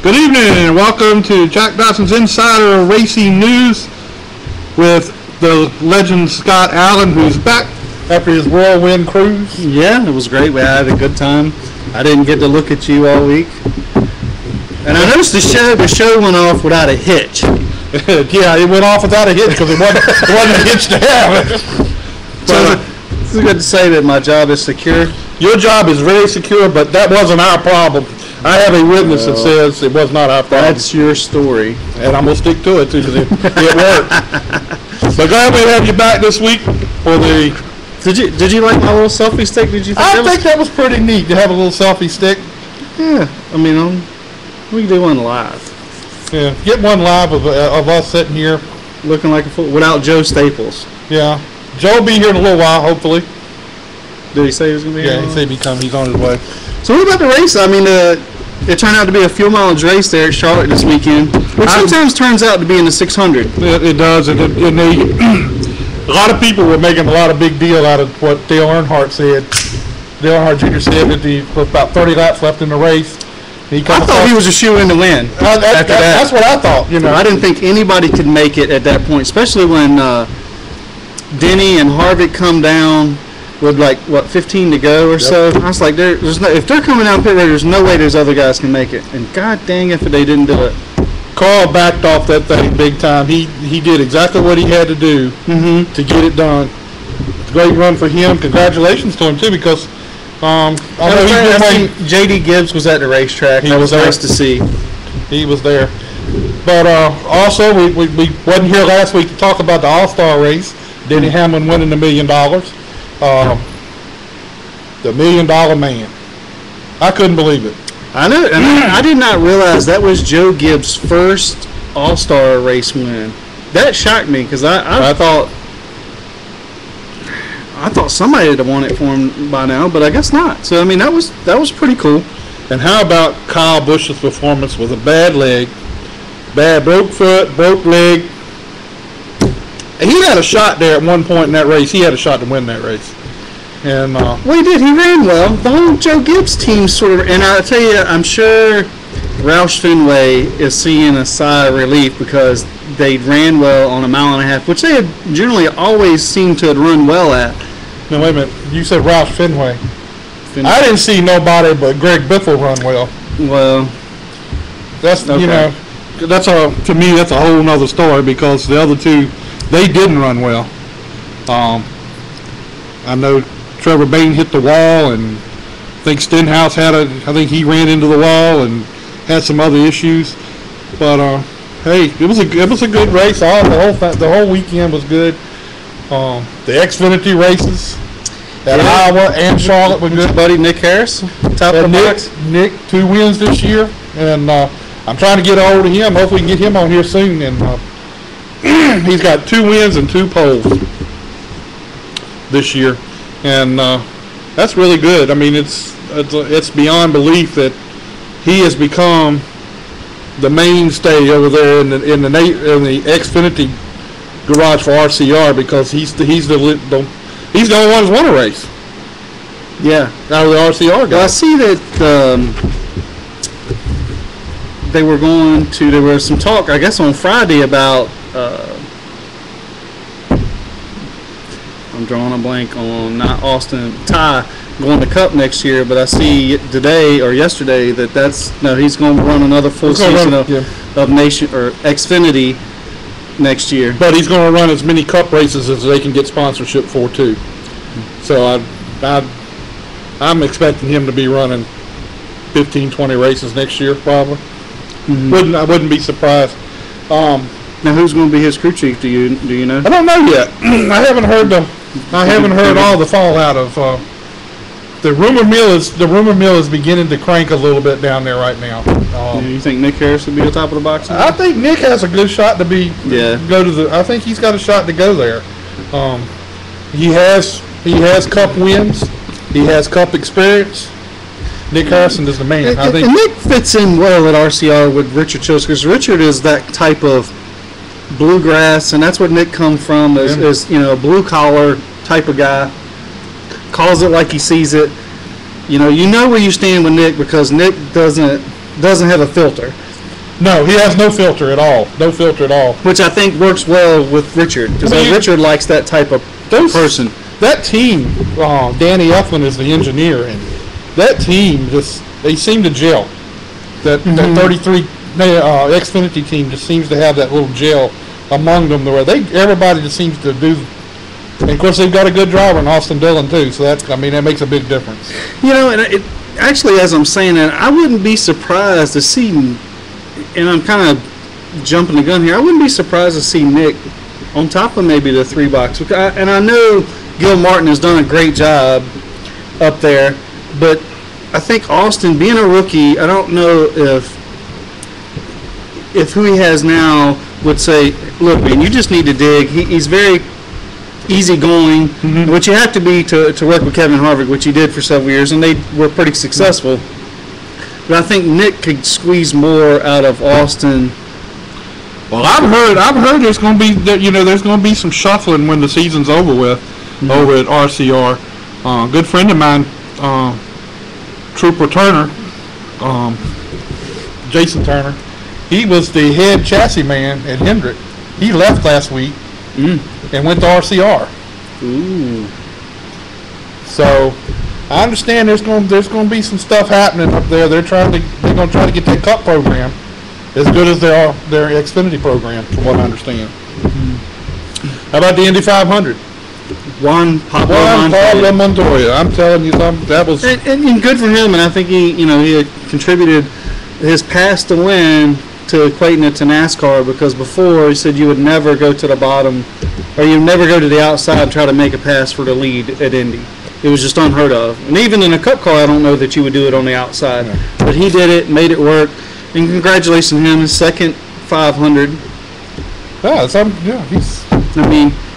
Good evening and welcome to Jack Dodson's Insider Racing News with the legend Scott Allen, who's back after his whirlwind cruise. Yeah, it was great. We had a good time. I didn't get to look at you all week. And I noticed the show went off without a hitch. Yeah, it went off without a hitch because it wasn't a hitch to have. So it's good to say that my job is secure. Your job is very secure, but that wasn't our problem. I have a witness that says it was not our problem. That's your story. And I'm going to stick to it, too, because it worked. But glad we have you back this week for the... Did you like my little selfie stick? Did you think I think that was pretty neat to have a little selfie stick. Yeah, I mean, we can do one live. Yeah, get one live of us sitting here. Looking like a fool, without Joe Staples. Yeah. Joe will be here in a little while, hopefully. Did he say he was going to be here? Yeah, he said he's on his way. So what about the race? I mean, it turned out to be a fuel mileage race there at Charlotte this weekend, which sometimes turns out to be in the 600. It does, and a lot of people were making a lot of big deal out of what Dale Earnhardt said. Dale Earnhardt Jr. said that with about 30 laps left in the race. I thought he was a shoe-in to win. That's what I thought. You know, I didn't think anybody could make it at that point, especially when Denny and Harvick come down with 15 to go or so. I was like, if they're coming down pit road, there's no way those other guys can make it. And god dang if they didn't do it. Carl backed off that thing big time. He did exactly what he had to do to get it done. Great run for him. Congratulations to him too, because J.D. Gibbs was at the racetrack. That was nice to see. He was there. But also, we wasn't here last week to talk about the All-Star race. Denny Hamlin winning the $1 million. The $1 million man. I couldn't believe it. I know, and I did not realize that was Joe Gibbs' first All-Star race win. That shocked me because I thought somebody would have won it for him by now, but I guess not. So I mean, that was pretty cool. And how about Kyle Busch's performance with a bad leg, broke foot, broke leg? He had a shot there at one point in that race. He had a shot to win that race. And well, he did. He ran well. The whole Joe Gibbs team sort of, and I'll tell you, I'm sure Roush Fenway is seeing a sigh of relief because they ran well on a mile and a half, which they had generally always seemed to have run well at. No, wait a minute. You said Roush Fenway. I didn't see nobody but Greg Biffle run well. Well, that's okay. You know, to me that's a whole nother story because the other two, they didn't run well. I know Trevor Bain hit the wall, and I think Stenhouse I think he ran into the wall and had some other issues. But hey, it was a good race. The whole weekend was good. The Xfinity races at Iowa and Charlotte were good. Buddy Nick Harris, top of the box. Nick 2 wins this year, and I'm trying to get a hold of him. Hopefully, we can get him on here soon. And he's got 2 wins and 2 poles this year, and that's really good. I mean, it's beyond belief that he has become the mainstay over there in the Xfinity garage for RCR because he's the only one who's won a race. Yeah, out of the RCR guys. Well, I see that there was some talk, I guess, on Friday about. I'm drawing a blank on not Austin Ty going to Cup next year, but I see today or yesterday that he's going to run another full season of Nation or Xfinity next year. But he's going to run as many Cup races as they can get sponsorship for too. So I'm expecting him to be running 15, 20 races next year probably. Mm-hmm. I wouldn't be surprised. Now, who's going to be his crew chief? Do you know? I don't know yet. I haven't heard all the fallout of. The rumor mill is beginning to crank a little bit down there right now. You think Nick Harris would be on top of the box? I think Nick has a good shot to be. Yeah. I think he's got a shot to go there. He has Cup wins. He has Cup experience. Nick Harrison is the man. I think. And Nick fits in well at RCR with Richard Childs because Richard is that type of bluegrass, and that's where Nick come from. Is a blue collar type of guy. Calls it like he sees it. You know where you stand with Nick because Nick doesn't have a filter. No, he has no filter at all. No filter at all. Which I think works well with Richard, because Richard likes that type of person. That team, Danny Elfman is the engineer, and that team they seem to gel. That 33 Xfinity team just seems to have that little gel among them, where everybody just seems to do. And of course, they've got a good driver in Austin Dillon too, so that makes a big difference. And actually, as I'm saying that, I wouldn't be surprised to see, and I'm kind of jumping the gun here, I wouldn't be surprised to see Nick on top of maybe the 3 box. And I know Gil Martin has done a great job up there, but I think Austin, being a rookie, I don't know if who he has now would say, look, man, you just need to dig. He's very easygoing, which you have to be to work with Kevin Harvick, which he did for several years, and they were pretty successful. But I think Nick could squeeze more out of Austin. Well, I've heard there's going to be there's going to be some shuffling when the season's over with over at RCR. Good friend of mine, Trooper Turner, Jason Turner, he was the head chassis man at Hendrick. He left last week and went to RCR. Ooh. So I understand there's going to be some stuff happening up there. They're going to try to get that Cup program as good as their Xfinity program, from what I understand. How about the Indy 500? Juan Pablo Montoya. I'm telling you something. That was and good for him. And I think he had contributed his pass to win to equating it to NASCAR, because before he said you would never go to the bottom, or you'd never go to the outside and try to make a pass for the lead at Indy. It was just unheard of. And even in a Cup car, I don't know that you would do it on the outside. Yeah. But he did it, made it work. And congratulations to him, his second 500.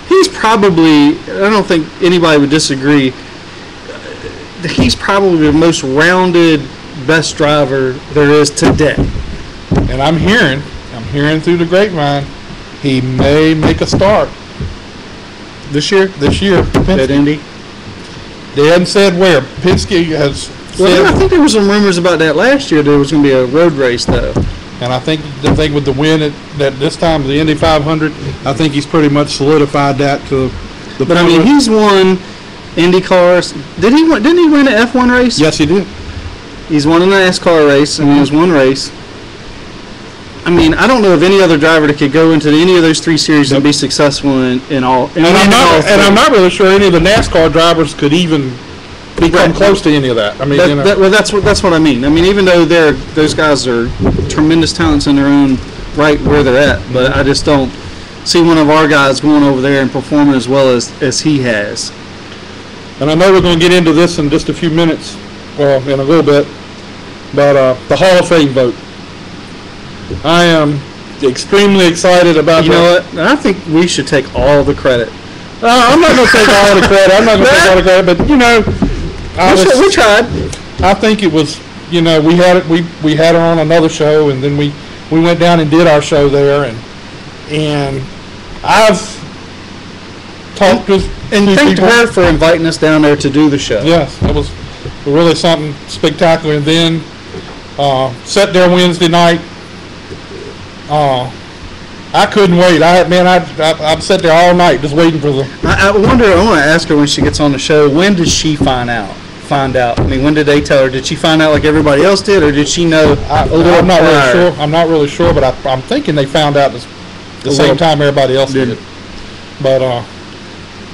He's probably, I don't think anybody would disagree, he's probably the most rounded, best driver there is today. And I'm hearing through the grapevine, he may make a start this year. At Indy? They hadn't said where. Penske has said. I think there were some rumors about that last year. There was going to be a road race, though. And I think with the win at this time, the Indy 500, I think he's pretty much solidified that to the point. But, I mean, he's won Indy cars. Didn't he win an F1 race? Yes, he did. He's won a NASCAR race, and he has one race. I mean, I don't know of any other driver that could go into any of those 3 series and be successful in all. And I'm not really sure any of the NASCAR drivers could even become close to any of that. I mean, that's what I mean. I mean, even though those guys are tremendous talents in their own right where they're at, but I just don't see one of our guys going over there and performing as well as he has. And I know we're going to get into this in just a few minutes, well, in a little bit, but the Hall of Fame vote. I am extremely excited about that. You know what? I think we should take all the credit. I'm not going to take all the credit. I'm not going to take all the credit, but we tried. I think it was, we had her on another show, and then we went down and did our show there, and I've talked with and thanked her for inviting us down there to do the show. Yes, it was really something spectacular. And then sat there Wednesday night. I couldn't wait. I've sat there all night just waiting for the. I want to ask her when she gets on the show, when does she find out? I mean, when did they tell her? Did she find out like everybody else did, or did she know a little I'm not really sure. I'm not really sure, but I'm thinking they found out the same time everybody else did. But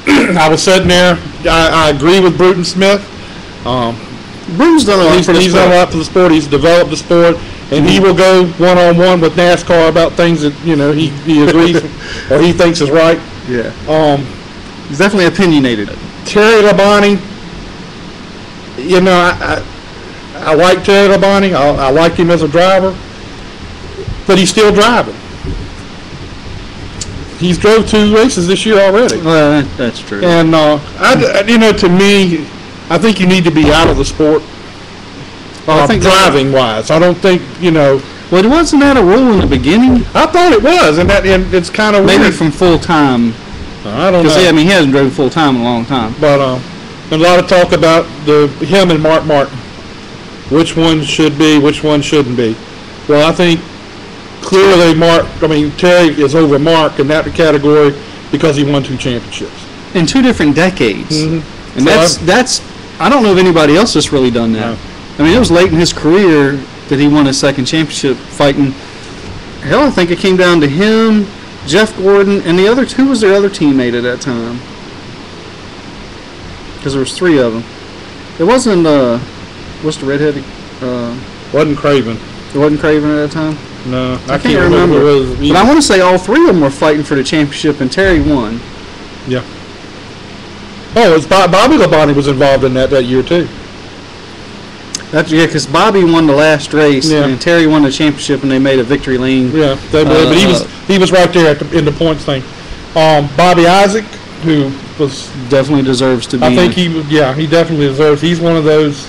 I was sitting there. I agree with Bruton Smith. Bruton's done a lot for the sport. He's done a lot for the sport. He's developed the sport. And he will go one-on-one with NASCAR about things that, he agrees or he thinks is right. Yeah. He's definitely opinionated. Terry Labonte, I like Terry Labonte. I like him as a driver. But he's still driving. He's drove 2 races this year already. Well, that's true. And, to me, I think you need to be out of the sport. I think driving-wise, I don't think Well, wasn't that a rule in the beginning? I thought it was, and it's kind of maybe weird. From full time. I don't know. Because he hasn't driven full time in a long time. But a lot of talk about him and Mark Martin. Which one should be, which one shouldn't be. Well, I think clearly Terry is over Mark in that category because he won 2 championships. In 2 different decades. Mm-hmm. And that's I don't know of anybody else that's really done that. No. It was late in his career that he won his 2nd championship fighting. Hell, I think it came down to him, Jeff Gordon, and the other. Who was their other teammate at that time? Because there was 3 of them. It wasn't, what's the redhead? Wasn't Craven. It wasn't Craven at that time? No, I can't remember. But I want to say all 3 of them were fighting for the championship, and Terry won. Yeah. Oh, it's Bobby Labonte was involved in that year too. Because Bobby won the last race, and Terry won the championship, and they made a victory lane. Yeah, but he was right there in the points thing. Bobby Isaac, who was definitely deserves to be. I think he definitely deserves. He's one of those.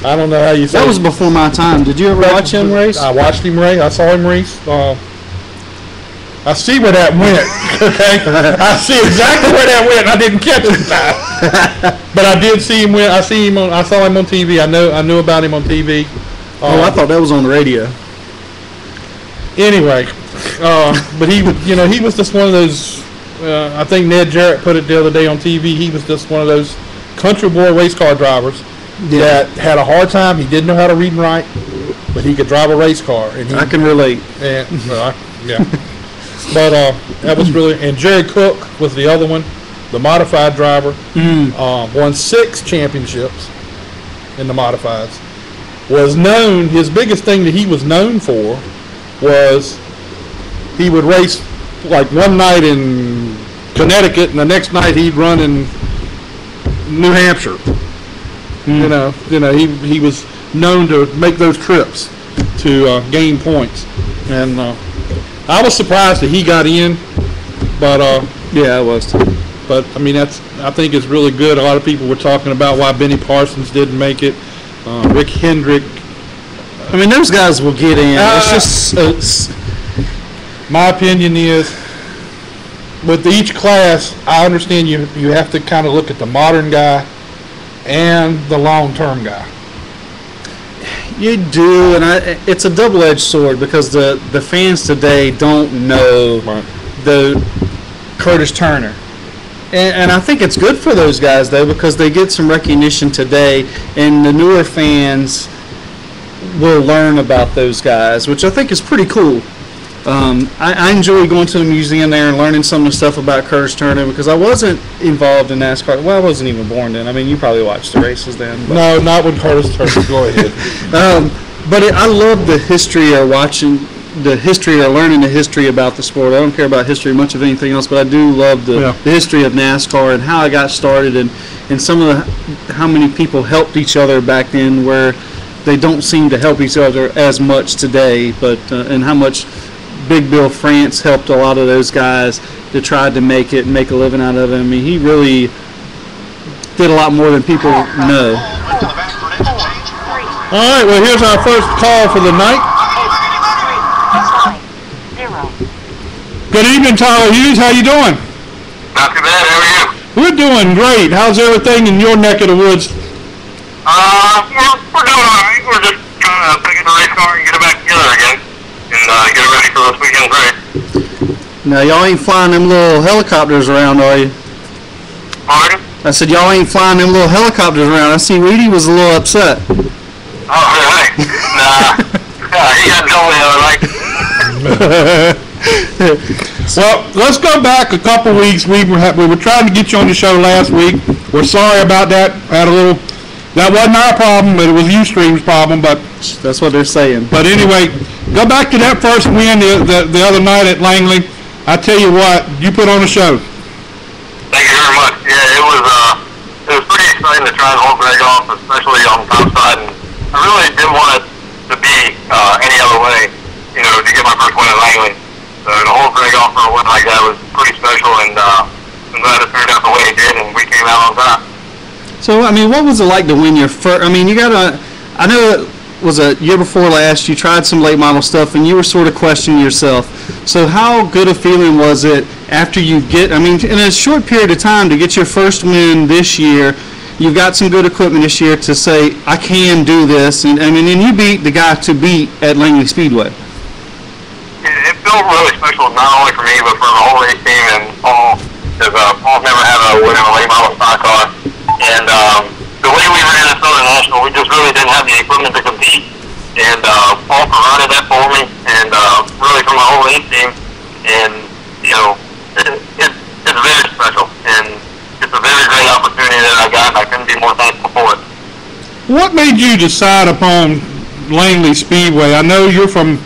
I don't know how you say. That was before my time. Did you ever watch him race? I watched him race. I saw him race. I see where that went. Okay, I see exactly where that went. I didn't catch it, but I did see him win. I saw him on TV. I knew about him on TV. I thought that was on the radio. Anyway, but he was just one of those. I think Ned Jarrett put it the other day on TV. He was just one of those country boy race car drivers that had a hard time. He didn't know how to read and write, but he could drive a race car. And I can relate. And yeah. But that was really, and Jerry Cook was the other one, the modified driver. Won 6 championships in the modifieds. Was known, his biggest thing that he was known for was he would race like one night in Connecticut and the next night he'd run in New Hampshire. He was known to make those trips to gain points. And I was surprised that he got in, but yeah, I was too. But I think it's really good. A lot of people were talking about why Benny Parsons didn't make it. Rick Hendrick. Those guys will get in. It's just my opinion is with each class, I understand you have to kind of look at the modern guy and the long-term guy. You do, and it's a double-edged sword because the fans today don't know the Curtis Turner. And I think it's good for those guys, though, because they get some recognition today, and the newer fans will learn about those guys, which I think is pretty cool. I enjoy going to the museum there and learning some of the stuff about Curtis Turner because I wasn't involved in NASCAR. Well, I wasn't even born then. You probably watched the races then. But. No, not with Curtis Turner. Go ahead. I love the history or watching the history or learning the history about the sport. I don't care about history much of anything else, but I do love the history of NASCAR and how it got started and some of how many people helped each other back then where they don't seem to help each other as much today, but and how much Big Bill France helped a lot of those guys to try to make it and make a living out of it. He really did a lot more than people know. All right, well, here's our first call for the night. Good evening, Tyler Hughes. How you doing? Not too bad. How are you? We're doing great. How's everything in your neck of the woods? We're doing all right. We're just trying to pick up the race car and get it back together again and get it ready for this weekend's race. Now, y'all ain't flying them little helicopters around, are you? Pardon? I said, y'all ain't flying them little helicopters around. I see Reedy was a little upset. Oh, really? Nah. He got told me the other night. Well, let's go back a couple weeks. We were trying to get you on the show last week. We're sorry about that. That wasn't our problem, but it was Ustream's problem. But that's what they're saying. But anyway, go back to that first win the other night at Langley. I tell you what, you put on a show. Thank you very much. Yeah, it was pretty exciting to try and hold Greg off, especially on the top side. And I really didn't want it to be any other way, to get my first win at Langley. So to hold Greg off for a win like that was pretty special, and I'm glad it turned out the way it did, and we came out on top. So, what was it like to win your first? I know it was a year before last, you tried some late model stuff, and you were sort of questioning yourself. So how good a feeling was it after you in a short period of time to get your first win this year, you've got some good equipment this year to say, I can do this. And I mean, and you beat the guy to beat at Langley Speedway. It felt really special, not only for me, but for the whole race team and Paul, because Paul's never had a win in a late model stock car. And the way we ran at Southern National, we just really didn't have the equipment to compete. And Paul provided that for me, and really for my whole race team. And, you know, it's very special. And it's a very great opportunity that I got, and I couldn't be more thankful for it. What made you decide upon Langley Speedway? I know you're from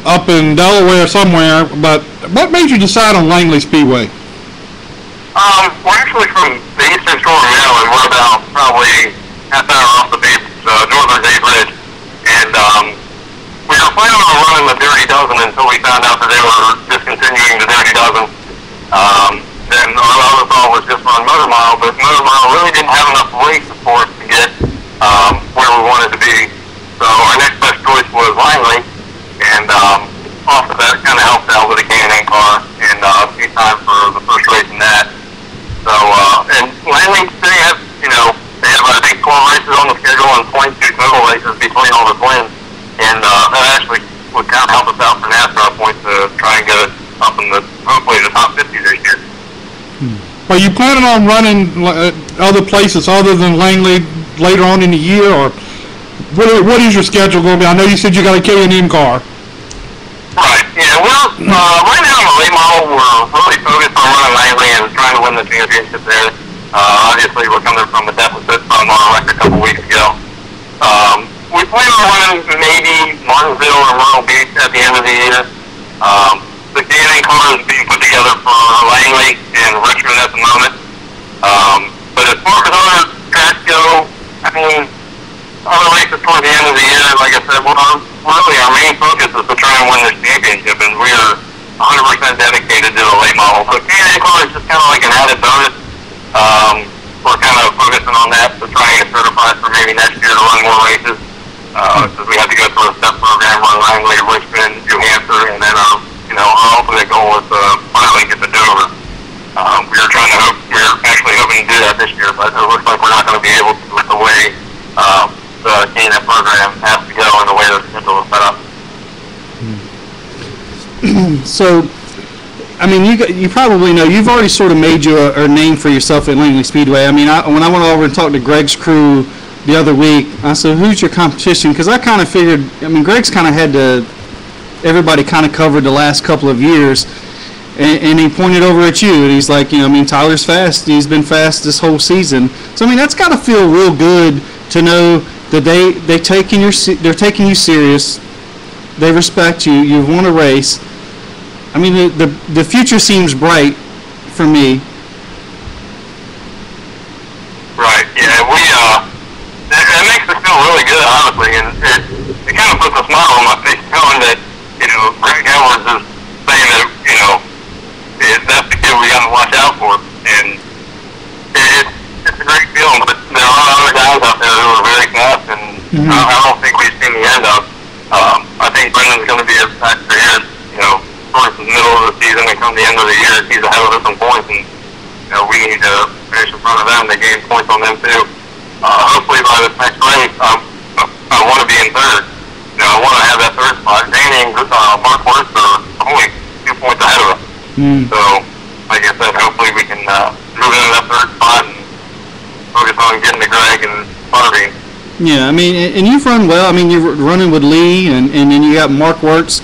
up in Delaware somewhere, but what made you decide on Langley Speedway? We're actually from the eastern shore of Maryland. We're about probably half an hour off the base, northern Dave Ridge. And we were planning on running the Dirty Dozen until we found out that they were discontinuing the Dirty Dozen. Then our other thought was just run Motor Mile, but Motor Mile really didn't have enough races for us to get where we wanted to be. So our next best choice was Langley, and off of that kind of helped out with a K&N car and a few times for the first race in that. So, and Langley, they have, you know, they have, I think, 12 races on the schedule and 22 total races between all the twins. And that actually would kind of help us out for NASCAR points to try and get us up in the, hopefully, the top 50 this year. Are you planning on running other places other than Langley later on in the year, or what is your schedule going to be? I know you said you got a K&N car. Right. Yeah. Well, right now in the late model, we're really focused on running Langley and trying to win the championship there. Obviously, we're coming from a deficit from our wreck a couple weeks ago. We plan on running maybe Martinsville or Myrtle Beach at the end of the year. The K&N car is being put together for Langley and Richmond at the moment. But as far as other tracks go, I mean, other races toward the end of the year, like I said, really our main focus is to try and win this championship, and we are 100% dedicated to the late model. So K&N car is just kind of like an added bonus. We're kind of focusing on that to try and get certified for maybe next year to run more races. Because we have to go through a step program, run Langley, Richmond, New Hampshire, and then our ultimate goal is to finally get to Dover. We were actually hoping to do that this year, but it looks like we're not going to be able to with the way the K&N program has to go and the way the schedule is set up. So, I mean, you probably know, you've already sort of made you a name for yourself at Langley Speedway. I mean, when I went over and talked to Greg's crew the other week, I said, who's your competition? Because I kind of figured, I mean, Greg's kind of had everybody kind of covered the last couple of years, and he pointed over at you, and he's like, you know, I mean, Tyler's fast. He's been fast this whole season. So, I mean, that's got to feel real good to know that they're taking you serious. They respect you. You've won a race. I mean, the future seems bright for me. Right. Yeah. It makes us feel really good, honestly, and it kind of puts a smile on my face, knowing that, you know, Greg Edwards is saying that, you know, that's the kid we got to watch out for, and it's a great feeling. But there are other guys out there who are very fast, and I don't think we've seen the end of. I think Brendan's going to be a factor here, you know, towards the middle of the season and come the end of the year, he's ahead of us in points, and you know, we need to finish in front of them to gain points on them too. Hopefully by this next race, I want to be in third. You know, I want to have that third spot. Danny and Mark Worth are only 2 points ahead of us. So, like I said, hopefully we can move into that third spot and focus on getting to Greg and Butterbean. Yeah, I mean, and you've run well. I mean, you're running with Lee, and then you got Mark Wirtz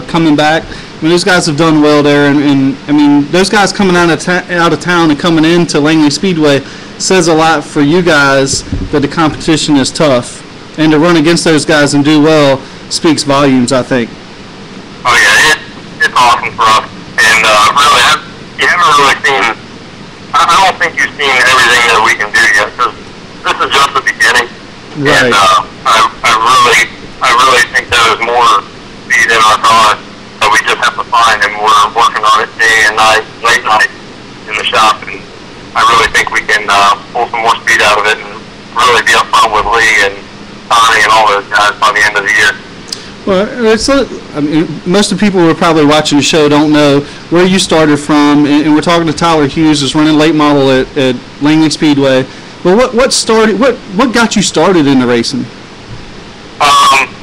coming back. I mean, those guys have done well there, and I mean, those guys coming out of town and coming into Langley Speedway says a lot for you guys that the competition is tough, and to run against those guys and do well speaks volumes, I think. Oh yeah, it's awesome for us, and really, you haven't really seen. I don't think you've seen everything that we can do yet, because this is just the beginning. Right. And I really think there's more speed in our car that we just have to find, and we're working on it day and night, late night in the shop, and I really think we can pull some more speed out of it and really be up front with Lee and Tommy and all those guys by the end of the year. Well, I mean, most of the people who are probably watching the show don't know where you started from, and we're talking to Tyler Hughes, who's running late model at Langley Speedway. Well, what got you started in the racing?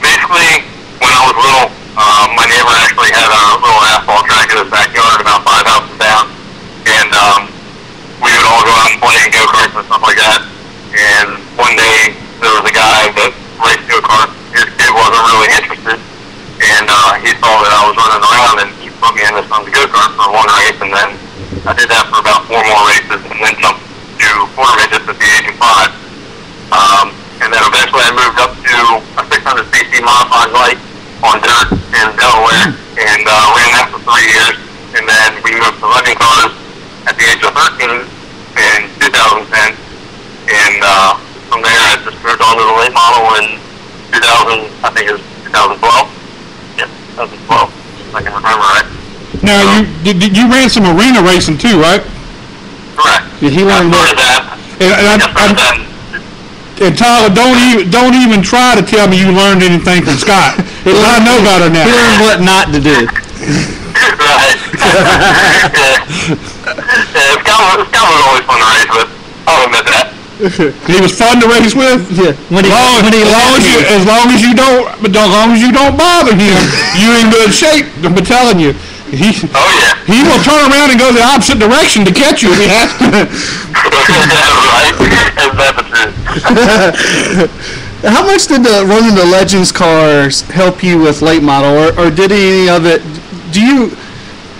Basically, when I was little, my neighbor actually had a little asphalt track in his backyard about 5 houses down, and we would all go out and play in go-karts and stuff like that. And one day, there was a guy that raced go-karts. His kid wasn't really interested, and he saw that I was running around, and he put me into some go-karts for one race, and then I did that for about 4 more races, and then jumped to quarter midgets at the age of 5. And then eventually I moved up to a 600cc modified light on dirt in Delaware, and ran that for 3 years. And then we moved to legend cars at the age of 13 in 2010. And from there I just moved on to the late model in 2000, I think it was 2012. Yeah, 2012, if I can remember right. Now, you ran some arena racing too, right? Correct. Yeah, he learned that. And Tyler, don't even try to tell me you learned anything from Scott. I know better now. He learned what not to do. Right. Yeah, Scott was always fun to race with. I'll admit that. He was fun to race with. Yeah. As long as you don't bother him, you in good shape. I'm telling you. He will turn around and go the opposite direction to catch you if he has to. Right. That's the truth. How much did running the Legends cars help you with late model, or did any of it? Do you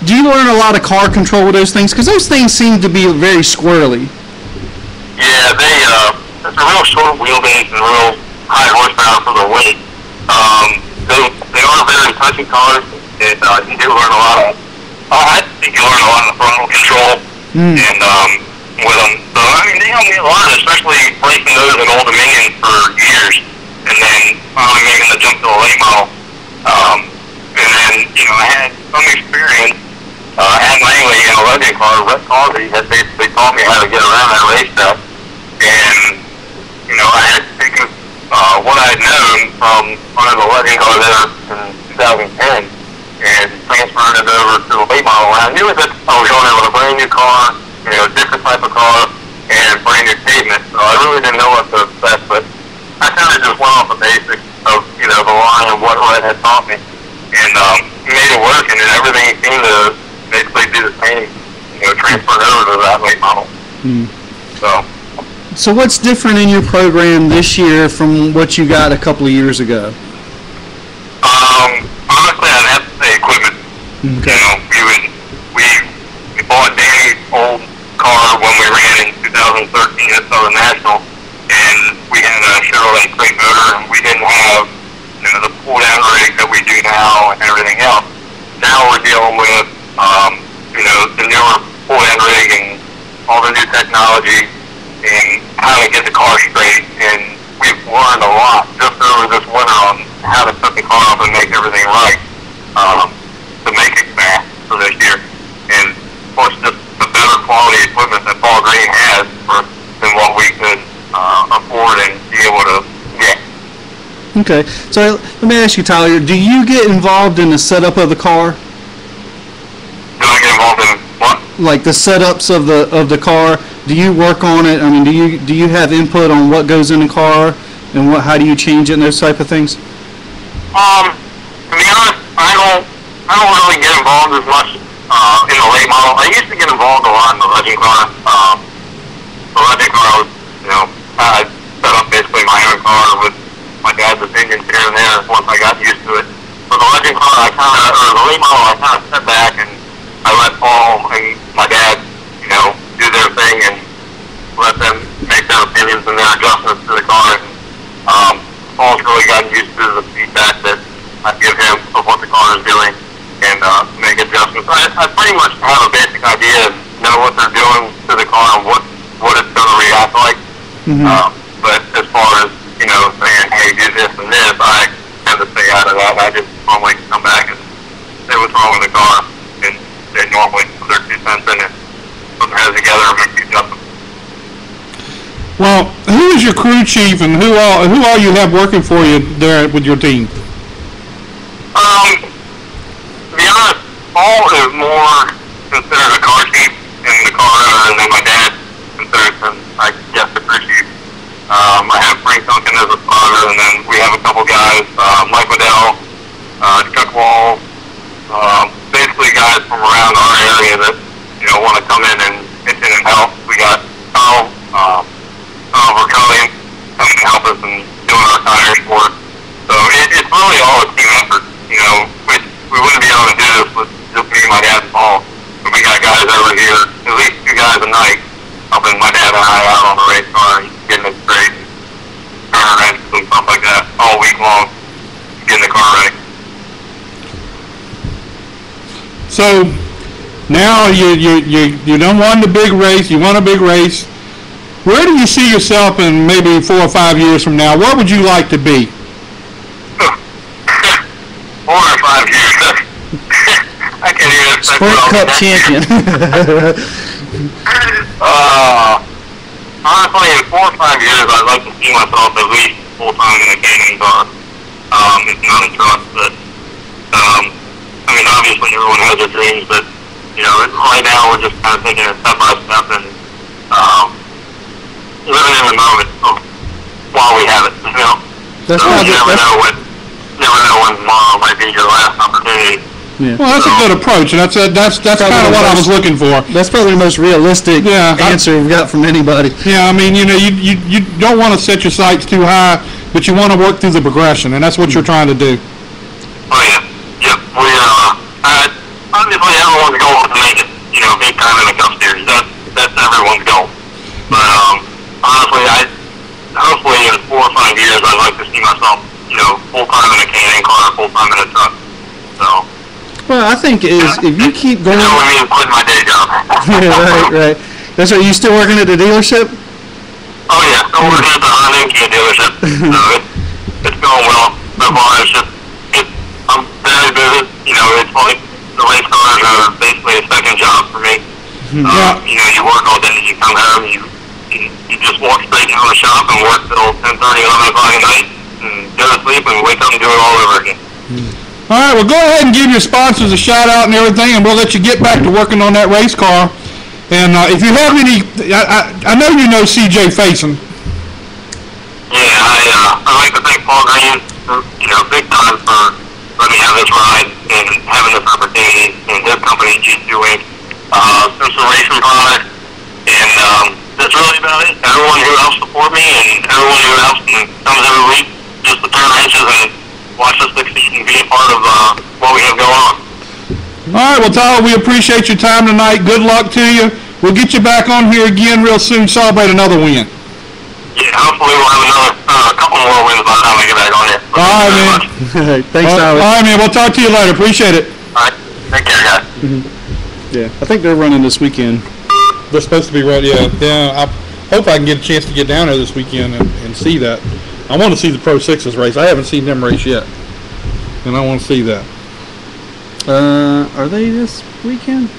learn a lot of car control with those things? Because those things seem to be very squirrely. Yeah, it's a real short wheelbase and real high horsepower for the weight. They are very touchy cars. And you do learn a lot of, I think you learn a lot of throttle control and with them. So, I mean, they helped me a lot, especially racing those in Old Dominion for years, and then finally making the jump to a late model. And then, I had some experience at Langley in a legend car. Red Causey had basically taught me how to get around that race stuff. And, I had taken what I had known from running the legend car there in 2010. And transferring it over to the late model. And I knew that I was going in with a brand new car, different type of car, and brand new pavement. So I really didn't know what to expect, but I kind of just went off the basics of, the line and what Red had taught me. And made it work, and then everything seemed to basically do the same, transferred over to that late model. So what's different in your program this year from what you got a couple of years ago? Honestly, I'd have to say equipment. Okay. We bought Danny's old car when we ran in 2013 at Southern National, and we had a Chevrolet crate motor, and we didn't have the pull-down rig that we do now and everything else. Now we're dealing with the newer pull-down rig and all the new technology and how to get the car straight. And we've learned a lot just over this winter on how to set the car up and make everything right to make it fast for this year. And of course, just the better quality equipment that Paul Green has than what we could afford and be able to get. Okay, so let me ask you, Tyler, do you get involved in the setup of the car? Do I get involved in what? Like the setups of the car? Do you work on it? I mean, do you have input on what goes in the car and how do you change it and those type of things? To be honest, I don't really get involved as much in the late model. I used to get involved a lot in the legend car. The legend car was, I set up basically my own car with my dad's opinions here and there once I got used to it. For the legend car, the late model, I kind of sat back and I let Paul and my dad, do their thing and let them make their opinions and their adjustments to the car. And Paul's really gotten used to the feedback that I give him of what the car is doing and make adjustments. I pretty much have a basic idea of know what they're doing to the car and what it's going to react like. But as far as, saying, hey, do this and this, I tend to stay out of that. I just normally come back and say what's wrong with the car, and they normally put their 2 cents in it, put their heads together and make the adjustments. Well, who is your crew chief and who all you have working for you there with your team? To be honest, Paul is more considered a car chief in the car owner, and then my dad considers him, I guess, the crew chief. I have Frank Duncan as a spotter, and then we have a couple guys, Mike Waddell, Chuck Wall, basically guys from around our area that, want to come in and pitch in and help. We got Tom Vercoen coming to help us and doing our tires for us. So it's really all a team effort. We wouldn't be able to do this with just me and my dad and Paul. But we got guys over here, at least 2 guys a night, helping my dad and I out on the race car and getting it straight, turning wrenches and stuff like that all week long, getting the car ready. So now you done won the big race. You won a big race. Where do you see yourself in maybe 4 or 5 years from now? What would you like to be? 4 or 5 years. I can't even. Sprint Cup champion. Honestly, in 4 or 5 years, I'd like to see myself at least full time in the Canyon car. It's not a truck, but obviously everyone has their dreams, but right now we're just kind of taking it step by step and living in the moment while we have it. That's so you never know when tomorrow might be your last opportunity. Yeah. Well, that's a good approach, and that's kind of what I was looking for. That's probably the most realistic answer we've got from anybody. Yeah, you don't want to set your sights too high, but you want to work through the progression, and that's what you're trying to do. Oh yeah, yep. We obviously everyone's goal is to make it, big time in the Cup Series. That's everyone's goal. But honestly, hopefully in 4 or 5 years, I'd like to see myself, full time in a Canyon car, full time in a truck. So. Well, I think if you keep going. I mean, quit my day job. Right. That's right. You still working at the dealership? Oh yeah, still working at the Honda dealership. So it's going well so far. I'm very busy. It's like the race cars are basically a second job for me. You work all day, you come home, you just walk straight down the shop and work till 10:30, 11 o'clock at night, and go to sleep and wake up and do it all over again. All right, well, go ahead and give your sponsors a shout-out and everything, and we'll let you get back to working on that race car. And if you have any, I know you know C.J. Faison. Yeah, I'd like to thank Paul Green, big time for letting me have this ride and having this opportunity, and his company, G2 Inc. There's some racing product, and that's really about it. Everyone who helps support me and everyone who helps and comes every week just to turn wrenches and watch us succeed and be a part of what we have going on. All right, well, Tyler, we appreciate your time tonight. Good luck to you. We'll get you back on here again real soon. Celebrate another win. Yeah, hopefully we'll have a couple more wins by the time we get back on here. All right, man. Thanks, Tyler. All right, man. We'll talk to you later. Appreciate it. All right. Take care, guys. Yeah, I think they're running this weekend. They're supposed to be running, yeah. I hope I can get a chance to get down there this weekend and see that. I want to see the Pro 6s race. I haven't seen them race yet, and I want to see that. Are they this weekend?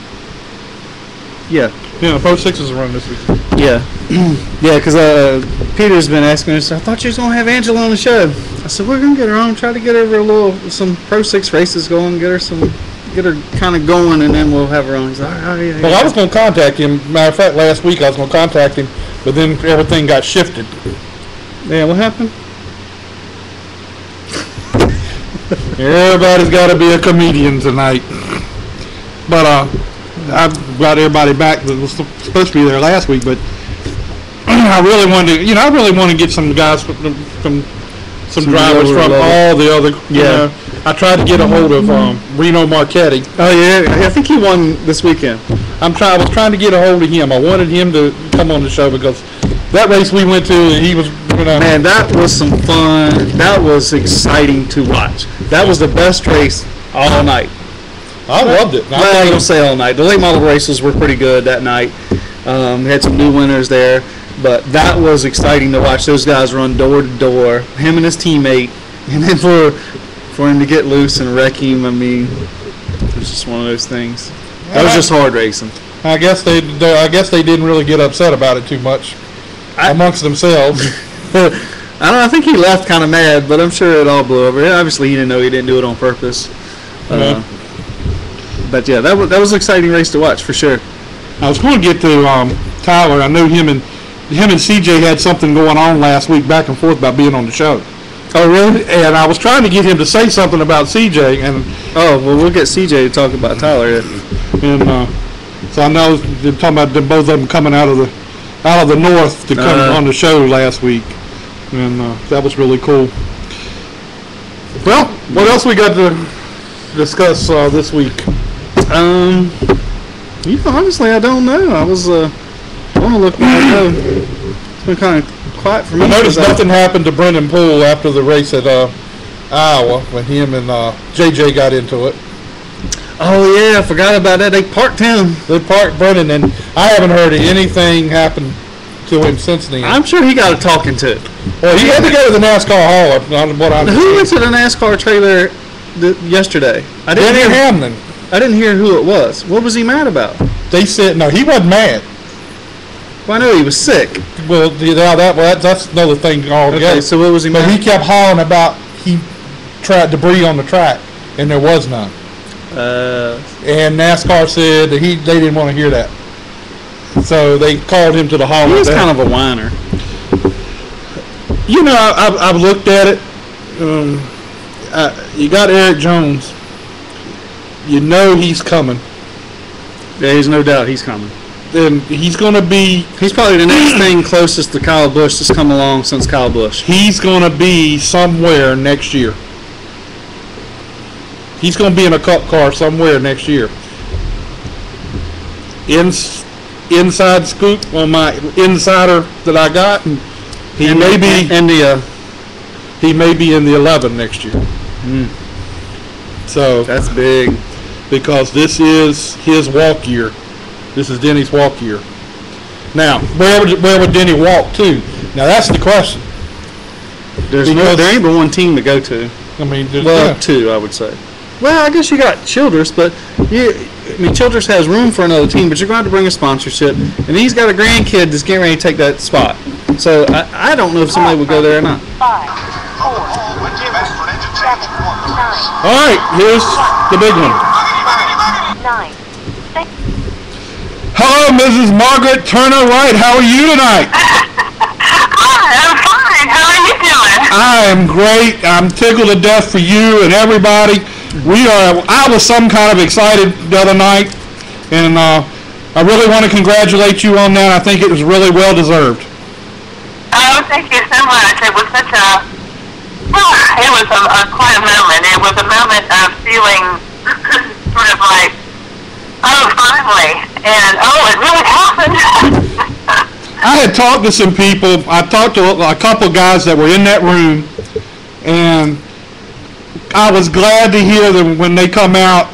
Yeah. Yeah, the Pro 6s are running this weekend. Yeah. Yeah, because Peter's been asking us, I thought you was going to have Angela on the show. I said, we're going to get her on, try to get her some Pro 6 races going, get her kind of going, and then we'll have her on. He's like, oh, yeah. Well, I was going to contact him. Matter of fact, last week I was going to contact him, but then everything got shifted. Yeah, what happened? Everybody's got to be a comedian tonight. But I've got everybody back that was supposed to be there last week, but I really want to get some guys from some drivers from all the other. Yeah. I tried to get a hold of Reno Marchetti. Oh yeah, I think he won this weekend. I was trying to get a hold of him. I wanted him to come on the show because that race we went to, and he was. Man, that was some fun. That was exciting to watch. That was the best race all night. I loved it. Well, I don't say all night. The late model races were pretty good that night. We had some new winners there, but that was exciting to watch those guys run door to door, him and his teammate, and then for him to get loose and wreck him. I mean, it was just one of those things. That was just hard racing. I guess they didn't really get upset about it too much amongst themselves. I don't know. I think he left kind of mad, but I'm sure it all blew over. Obviously, he didn't know he didn't do it on purpose. But yeah, that was an exciting race to watch for sure. I was going to get to Tyler. I know him and him and CJ had something going on last week, back and forth about being on the show. Oh, really? And I was trying to get him to say something about CJ, and oh, well, we'll get CJ to talk about Tyler. And so I know they're talking about both of them coming out of the north to come on the show last week, and that was really cool. Well, what else we got to discuss this week? Honestly, I don't know. I was want to look back. It's been kind of quiet for me. I noticed nothing happened to Brendan Poole after the race at Iowa when him and JJ got into it. Oh yeah, I forgot about that. They parked him. They parked Brendan, and I haven't heard anything happen to him since then. I'm sure he got a talking to. Well, he had to go to the NASCAR Hall. Who went to the NASCAR trailer yesterday? Denny Hamlin. I didn't hear who it was. What was he mad about? They said no, he wasn't mad. Well, I know he was sick. Well, that's another thing altogether. Okay, so what was he mad? But he kept hollering about he tried debris on the track, and there was none. And NASCAR said that they didn't want to hear that, so they called him to the hall. He's kind of a whiner. You know, I've looked at it. You got Eric Jones. You know he's coming. Yeah, there's no doubt he's coming. And he's going to be... He's probably the next thing closest to Kyle Busch that's come along since Kyle Busch. He's going to be somewhere next year. He's going to be in a cup car somewhere next year. Inside scoop on my insider that I got, he may be in the 11 next year. So that's big. Because this is his walk year. This is Denny's walk year. Now, where would Denny walk to? Now that's the question. There ain't but one team to go to. I mean, two, I would say. Well, I guess you got Childress, but Childress has room for another team, but you're going to have to bring a sponsorship, and he's got a grandkid that's getting ready to take that spot. So I don't know if somebody would go there or not. 5, 4, 3, 2, 1, 7, 9. All right, here's the big one. 9, 6. Hello, Mrs. Margaret Turner Wright. How are you tonight? Hi, I'm fine. How are you doing? I am great. I'm tickled to death for you and everybody. I was some kind of excited the other night, and I really want to congratulate you on that. I think it was really well deserved. Oh, thank you so much. It was such a quite a moment. It was a moment of feeling sort of like, oh, finally, and it really happened. I had talked to some people. I talked to a couple of guys that were in that room, and I was glad to hear them when they come out.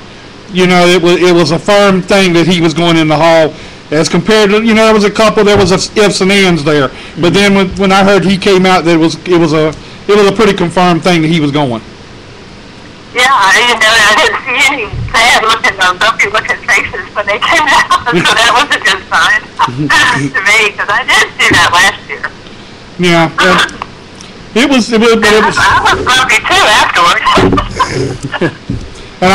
You know, it was a firm thing that he was going in the hall, as compared to, there was a couple, there was ifs and ands there. But then when I heard he came out, that it was a pretty confirmed thing that he was going. Yeah, I didn't see any sad looking, bumpy looking faces when they came out, so that was a good sign to me, because I did see that last year. Yeah, it was. I was bumpy too afterwards. And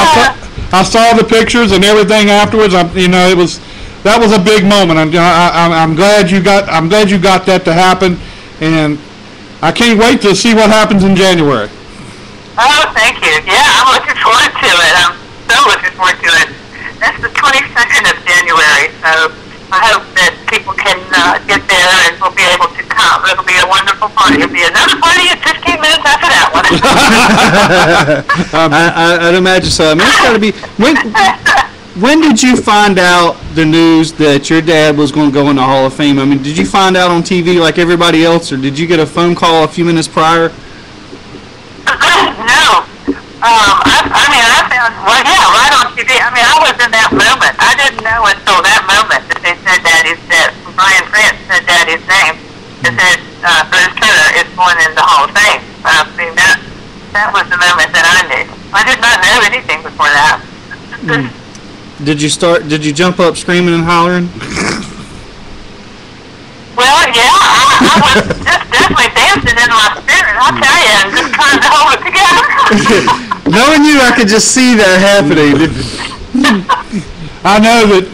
I saw the pictures and everything afterwards. That was a big moment. I'm glad you got that to happen, and I can't wait to see what happens in January. Oh, thank you. Yeah, I'm looking forward to it. I'm so looking forward to it. That's the 22nd of January, so I hope that people can get there and we'll be able to come. It'll be a wonderful party. It'll be another party at 15 minutes after that one. I'd imagine so. I mean, it's got to be... When did you find out the news that your dad was going to go in the Hall of Fame? I mean, did you find out on TV like everybody else, or did you get a phone call a few minutes prior? No. I found, right on TV. I mean, I was in that moment. I didn't know until that moment that they said Brian France said Daddy's name. It said Bruce Turner is going in the Hall of Fame. I mean, that was the moment that I knew. I did not know anything before that. Did you jump up screaming and hollering? Well, yeah, I was just definitely dancing in my spirit, I'll tell you, and just trying to hold it together. Knowing you, I could just see that happening. I know that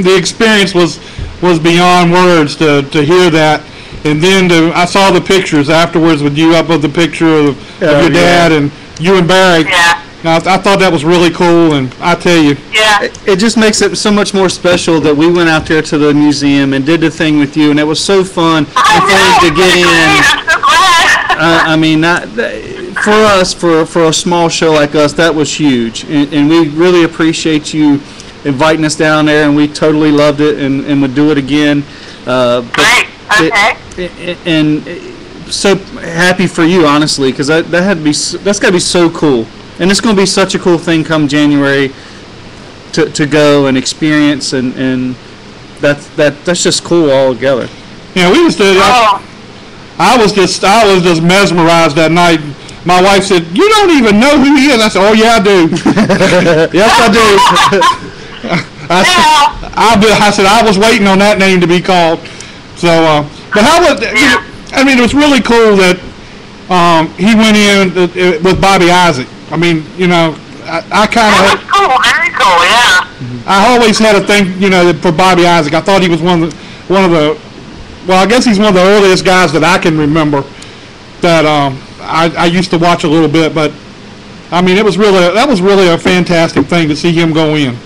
the experience was was beyond words to hear that. And then I saw the pictures afterwards with you up with the picture of your dad and you and Barry. Yeah. I thought that was really cool, and I tell you. Yeah. It just makes it so much more special that we went out there to the museum and did the thing with you, and it was so fun and things to get in. I'm so glad. I mean, for us, for a small show like us, that was huge, and we really appreciate you inviting us down there, and we totally loved it and would do it again. Great. Okay. And so happy for you, honestly, because that's got to be so cool. And it's going to be such a cool thing come January to go and experience, and that's just cool all together. Yeah, we just did. I was just mesmerized that night. My wife said, "You don't even know who he is." I said, "Oh yeah, I do." Yes, I do. I said I was waiting on that name to be called. So, but how was? I mean, it was really cool that he went in with Bobby Isaac. I mean, you know, I kind of. That was cool, very cool, yeah. I always had a thing, you know, for Bobby Isaac. I thought he was one of the. Well, I guess he's one of the earliest guys that I can remember that I used to watch a little bit. But I mean, that was really a fantastic thing to see him go in.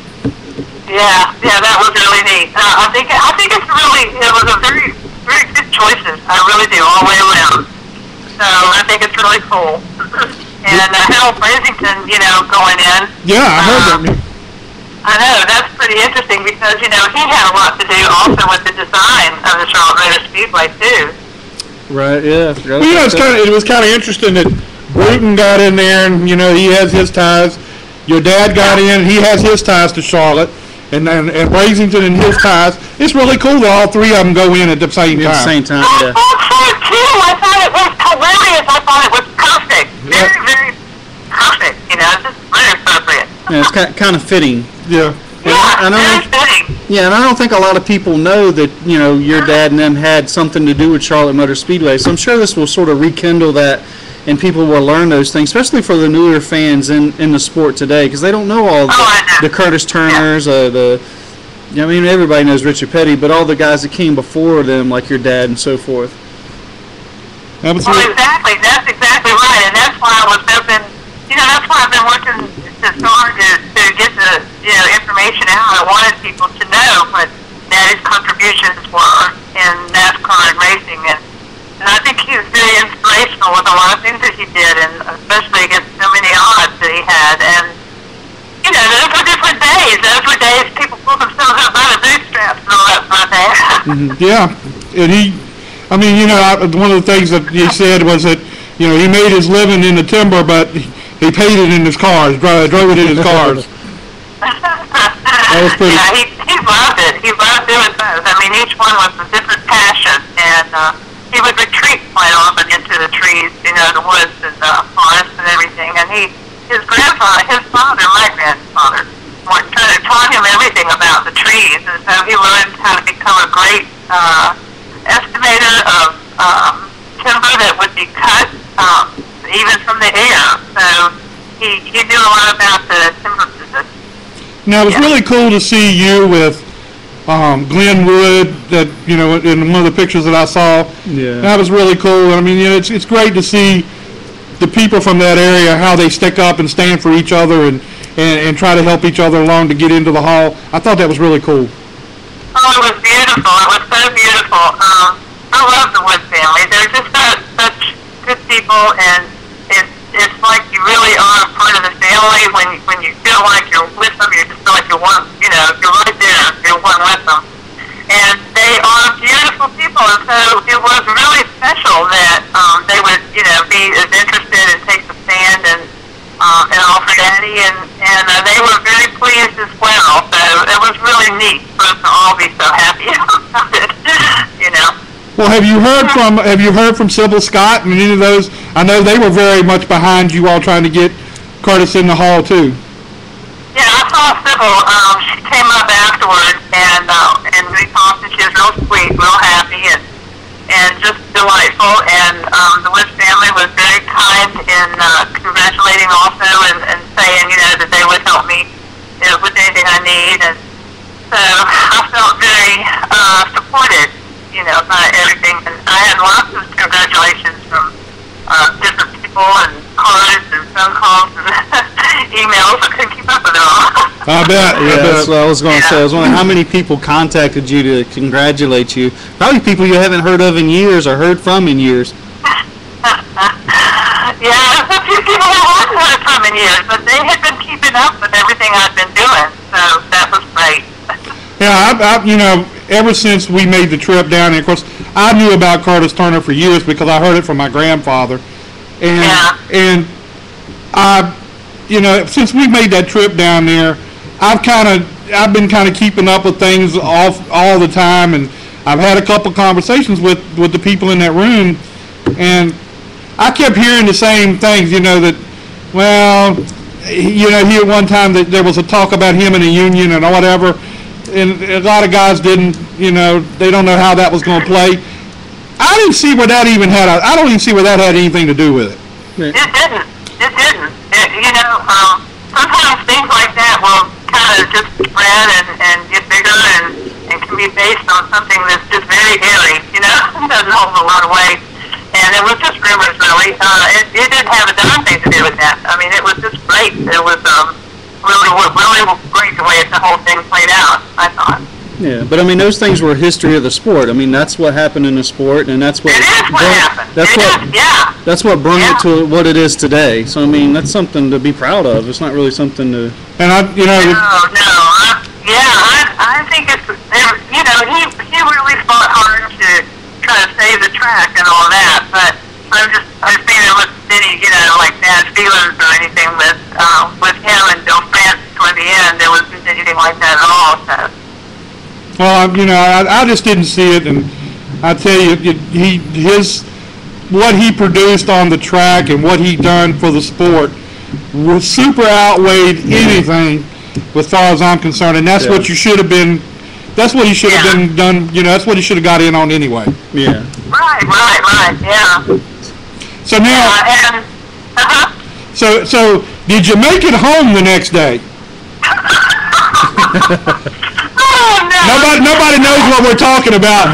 Yeah, that was really neat. I think it was a very good choices. I really do, all the way around. So I think it's really cool. And Harold Brasington, you know, going in. Yeah, I heard that. I know, that's pretty interesting because, you know, he had a lot to do also with the design of the Charlotte Motor Speedway, too. Right, yeah. Well, you know, it was kind of interesting that Bruton got in there and, you know, he has his ties. Your dad got in, he has his ties to Charlotte. And Brasington and his ties. It's really cool that all three of them go in at the same time. At the same time, I yeah. thought so, too. I thought it was hilarious. I thought it was perfect. Very, very perfect. You know, just very appropriate. Yeah, it's kind of fitting. Yeah. Yeah, very fitting. Yeah, and I don't think a lot of people know that, you know, your dad and them had something to do with Charlotte Motor Speedway. So I'm sure this will sort of rekindle that, and people will learn those things, especially for the newer fans in the sport today, because they don't know all the Curtis Turners, I mean, everybody knows Richard Petty, but all the guys that came before them, like your dad and so forth. Absolutely. Well, exactly. That's exactly right, and that's why I was hoping. You know, that's why I've been working so hard to get the information out. I wanted people to know what Daddy's contributions were in NASCAR and racing, and I think he was very inspirational with a lot of things that he did, and especially against so many odds that he had. And you know, those were different days. Those were days people pulled themselves up by the bootstraps and all that sort of thing. Yeah, and I mean, you know, one of the things that he said was that, you know, he made his living in the timber, but he paid it in his cars, drove it in his cars. That was pretty. Yeah, he loved it. He loved doing both. I mean, each one was a different passion, and he would retreat quite often into the trees, you know, the woods and the forests and everything. And his grandfather, my grandfather, taught him everything about the trees, and so he learned how to become a great estimator of timber that would be cut even from the air. So he knew a lot about the timber business. Now, it was really cool to see you with Glenn Wood, that, you know, in one of the pictures that I saw. Yeah. That was really cool. I mean, you know, it's great to see the people from that area, how they stick up and stand for each other and try to help each other along to get into the hall. I thought that was really cool. Oh, it was beautiful. It was so beautiful. I love the Wood family. They're just such good people, and it's like you really are a part of the family when you feel like you're with them. You just feel like you're one. You know, you're right there. You're one with them, and they are beautiful people. And so it was really special that they would, you know, be as interested and take the stand and all for Daddy, and they were very pleased as well. So it was really neat for us to all be so happy about it. You know. Well, have you heard from Sybil Scott and any of those? I know they were very much behind you all trying to get Curtis in the hall too. Yeah, I saw Sybil. She came up afterwards, and we talked, and she was real sweet, real happy, and just delightful. And the Wood family was very kind in congratulating also, and saying, you know, that they would help me, you know, with anything I need. And so I felt very about everything. And I had lots of congratulations from different people and cards and phone calls and emails. I couldn't keep up with it all. I bet. Yeah, that's what I was going to say. I was wondering how many people contacted you to congratulate you. Probably people you haven't heard of in years or heard from in years. Yeah, a few people I hadn't heard from in years, but they had been keeping up with everything I've been doing, so that was great. Yeah, ever since we made the trip down there, of course, I knew about Curtis Turner for years because I heard it from my grandfather. And since we made that trip down there, I've been kind of keeping up with things all the time, and I've had a couple conversations with the people in that room, and I kept hearing the same things, that, here one time that there was a talk about him in a union and whatever, and a lot of guys didn't, they don't know how that was going to play. I didn't see where that even I don't even see where that had anything to do with it. It didn't. Sometimes things like that will kind of just spread and get bigger and can be based on something that's just very airy, it doesn't hold a lot of weight. And it was just rumors, really. It didn't have a darn thing to do with that. I mean, it was just great. It was really great the way the whole thing played out, I thought. Yeah, but I mean, those things were history of the sport. I mean, that's what happened in the sport, and that's what happened. That's what brought it to what it is today. So I mean, that's something to be proud of. It's not really something to. And I think it's he really fought hard to try to save the track and all that, but I'm just saying it wasn't any like bad feelings or anything with him and Bill France toward the end. There wasn't anything like that at all. So. Well, I just didn't see it, and I tell you, what he produced on the track and what he done for the sport was super outweighed anything, as far as I'm concerned, and that's what you should have been. That's what he should have been done. That's what he should have got in on anyway. Yeah. Right. Yeah. So now. So did you make it home the next day? Nobody knows what we're talking about.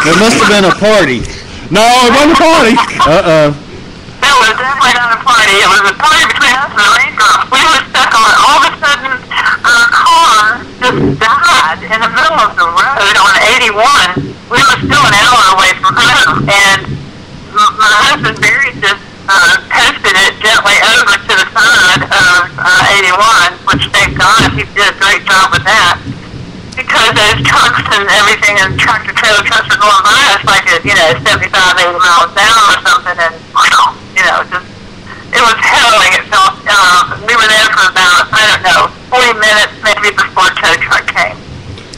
It must have been a party. No, it wasn't a party. It was definitely not a party. It was a party between us and the rain girl. We were stuck on all of a sudden our car just died in the middle of the road on 81. We were still an hour away from home, and my husband Barry just posted it gently over to the side of 81, which thank God he did a great job with that. Because those trucks and everything and tractor-trailer trucks were going by us like at, 75, 80 miles an hour or something, and, it was harrowing. It felt, we were there for about, 40 minutes maybe before tow truck came.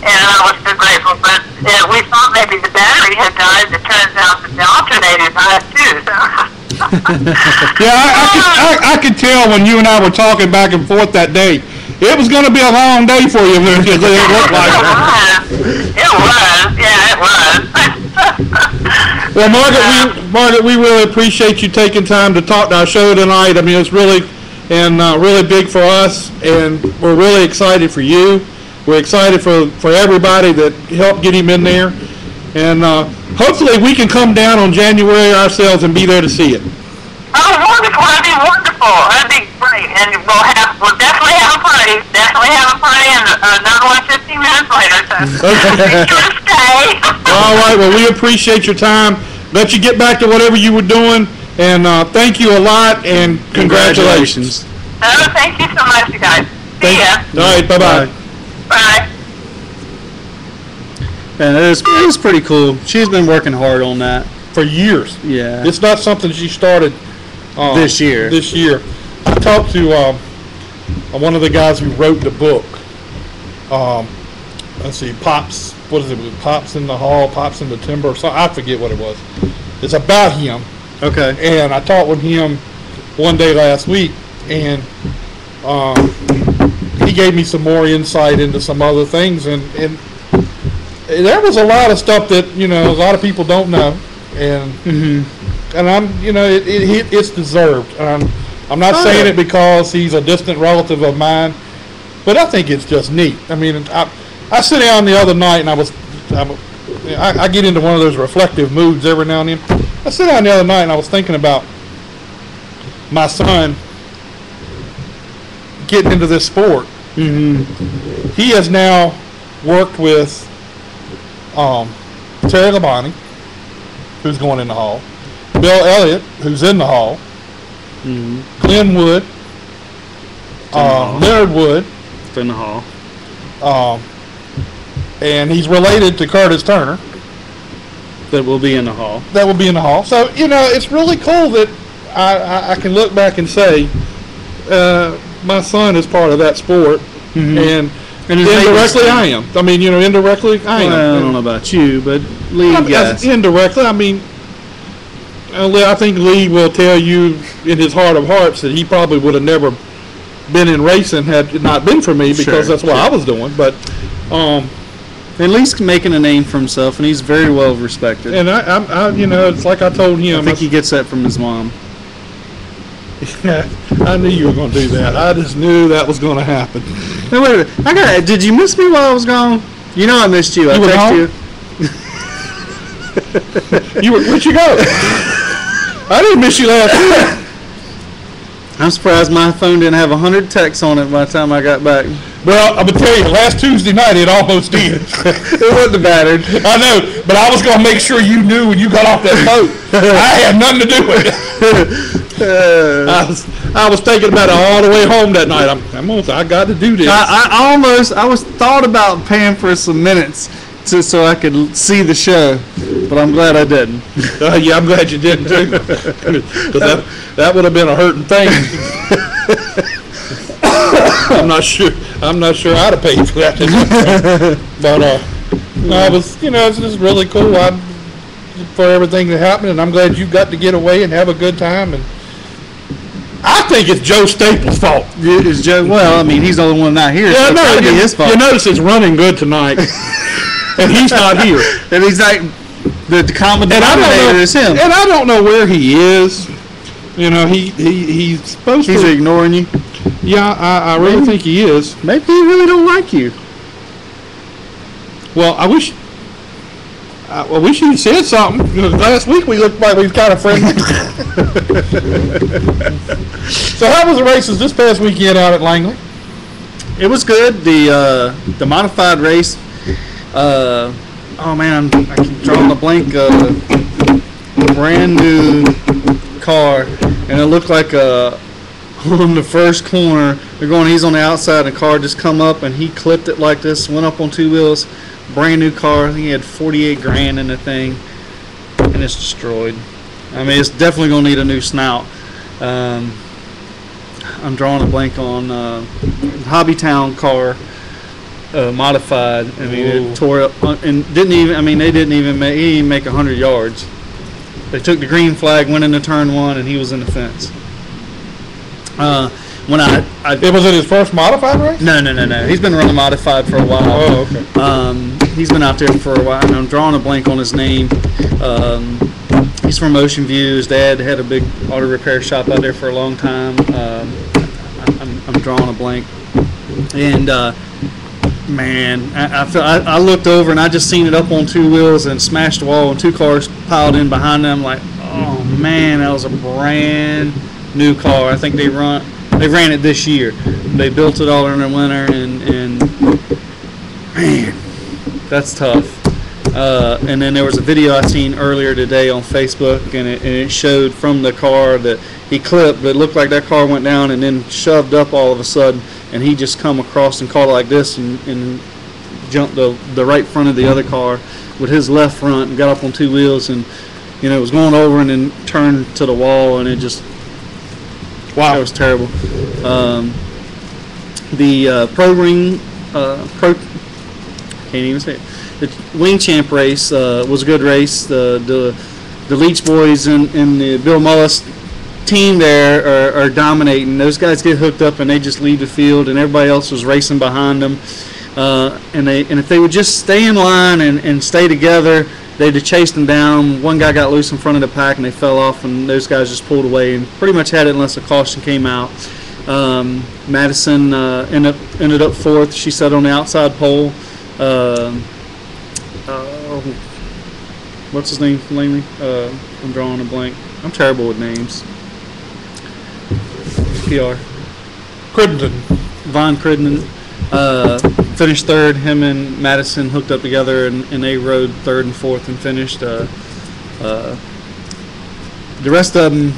And I was so grateful, but we thought maybe the battery had died. It turns out that the alternator died too, so. Yeah, I could tell when you and I were talking back and forth that day. It was going to be a long day for you. It looked like it was. Yeah, it was. Well, Margaret, we really appreciate you taking time to talk to our show tonight. I mean, it's really big for us, and we're really excited for you. We're excited for everybody that helped get him in there, and hopefully we can come down on January ourselves and be there to see it. Oh, wonderful! That'd be wonderful. That'd be great, and we'll definitely have a party. Definitely have a party, and another one 15 minutes later. So be sure to stay. All right. Well, we appreciate your time. Let you get back to whatever you were doing, and thank you a lot, and congratulations. Oh, thank you so much, you guys. See ya. All right. Bye-bye. Bye. And it was pretty cool. She's been working hard on that for years. Yeah. It's not something she started this year. I talked to one of the guys who wrote the book. Let's see, Pops. What is it? Pops in the Hall, Pops in the Timber. So I forget what it was. It's about him. Okay. And I talked with him one day last week, and he gave me some more insight into some other things, and there was a lot of stuff that a lot of people don't know, and and I'm it's deserved. I'm not saying it because he's a distant relative of mine, but I think it's just neat. I mean, I sit down the other night and I was I get into one of those reflective moods every now and then. I sat down the other night and I was thinking about my son getting into this sport. Mm-hmm. He has now worked with Terry Labonte, who's going in the Hall, Bill Elliott, who's in the Hall, Mm-hmm. Glenn Wood, Leonard Wood, In the Hall. And he's related to Curtis Turner. That will be in the Hall. That will be in the Hall. So, it's really cool that I can look back and say my son is part of that sport. Mm-hmm. And indirectly I am. I mean, indirectly I am. Well, I don't know about you, but Lee, yes. Indirectly, I mean, I think Lee will tell you in his heart of hearts that he probably would have never been in racing had it not been for me, because that's what I was doing. But at least making a name for himself, and he's very well respected. And I it's like I told him. I think he gets that from his mom. I knew you were going to do that. I just knew that was going to happen. Hey, wait a minute. Did you miss me while I was gone? You know I missed you. I texted you. Where'd you go? I didn't miss you last week. I'm surprised my phone didn't have 100 texts on it by the time I got back. Well, I'm going to tell you, last Tuesday night it almost did. It wasn't battered. I know, but I was going to make sure you knew when you got off that boat. I had nothing to do with it. I was thinking about it all the way home that night. I got to do this. I was thought about paying for some minutes so I could see the show, but I'm glad I didn't. Yeah, I'm glad you didn't too, because that would have been a hurting thing. I'm not sure I'd have paid for that. But no, it was it's just really cool for everything that happened, and I'm glad you got to get away and have a good time. And I think it's Joe Staples' fault. It's Joe. Well, I mean, he's the only one not here. Yeah, so it's gotta be his fault. You notice it's running good tonight, and he's not here. And he's like the common denominator is him. And I don't know where he is. He's supposed to. He's ignoring you. Yeah, I really think he is. Maybe he really don't like you. Well, I wish he said something. Last week we looked like we was kind of friendly. So how was the races this past weekend out at Langley? It was good. The modified race. Oh man, I keep drawing a blank. Brand new car, and it looked like on the first corner. He's on the outside, and the car just come up, and he clipped it like this, went up on two wheels. Brand new car. I think he had 48 grand in the thing, and it's destroyed. I mean, it's definitely gonna need a new snout. I'm drawing a blank on Hobbytown car, modified. I mean, it tore up and didn't even. I mean, they didn't even make. He didn't make 100 yards. They took the green flag, went into turn one, and he was in the fence. When it was in his first modified race? No. He's been running modified for a while. Oh, okay. He's been out there for a while. I'm drawing a blank on his name. He's from Ocean View. His dad had a big auto repair shop out there for a long time. I'm drawing a blank. And man, I looked over and I just seen it up on two wheels and smashed the wall, and two cars piled in behind them. Like, oh man, that was a brand new car. I think they ran it this year. They built it all in the winter, and man, that's tough. And then there was a video I seen earlier today on Facebook, and it showed from the car that he clipped, but it looked like that car went down and then shoved up all of a sudden, and he just come across and caught it like this and jumped the right front of the other car with his left front and got up on two wheels, and it was going over and then turned to the wall, and it just, wow, that was terrible. The can't even say it. The Wing Champ race was a good race. The Leach boys and the Bill Mullis team there are dominating. Those guys get hooked up and they just leave the field, and everybody else was racing behind them. And if they would just stay in line and stay together, they'd have chased them down. One guy got loose in front of the pack and they fell off, and those guys just pulled away and pretty much had it unless a caution came out. Madison ended up fourth. She sat on the outside pole. what's his name, Langley? I'm drawing a blank. I'm terrible with names. PR. Crittenden. Von Crittenden finished third. Him and Madison hooked up together, and they rode third and fourth and finished. The rest of them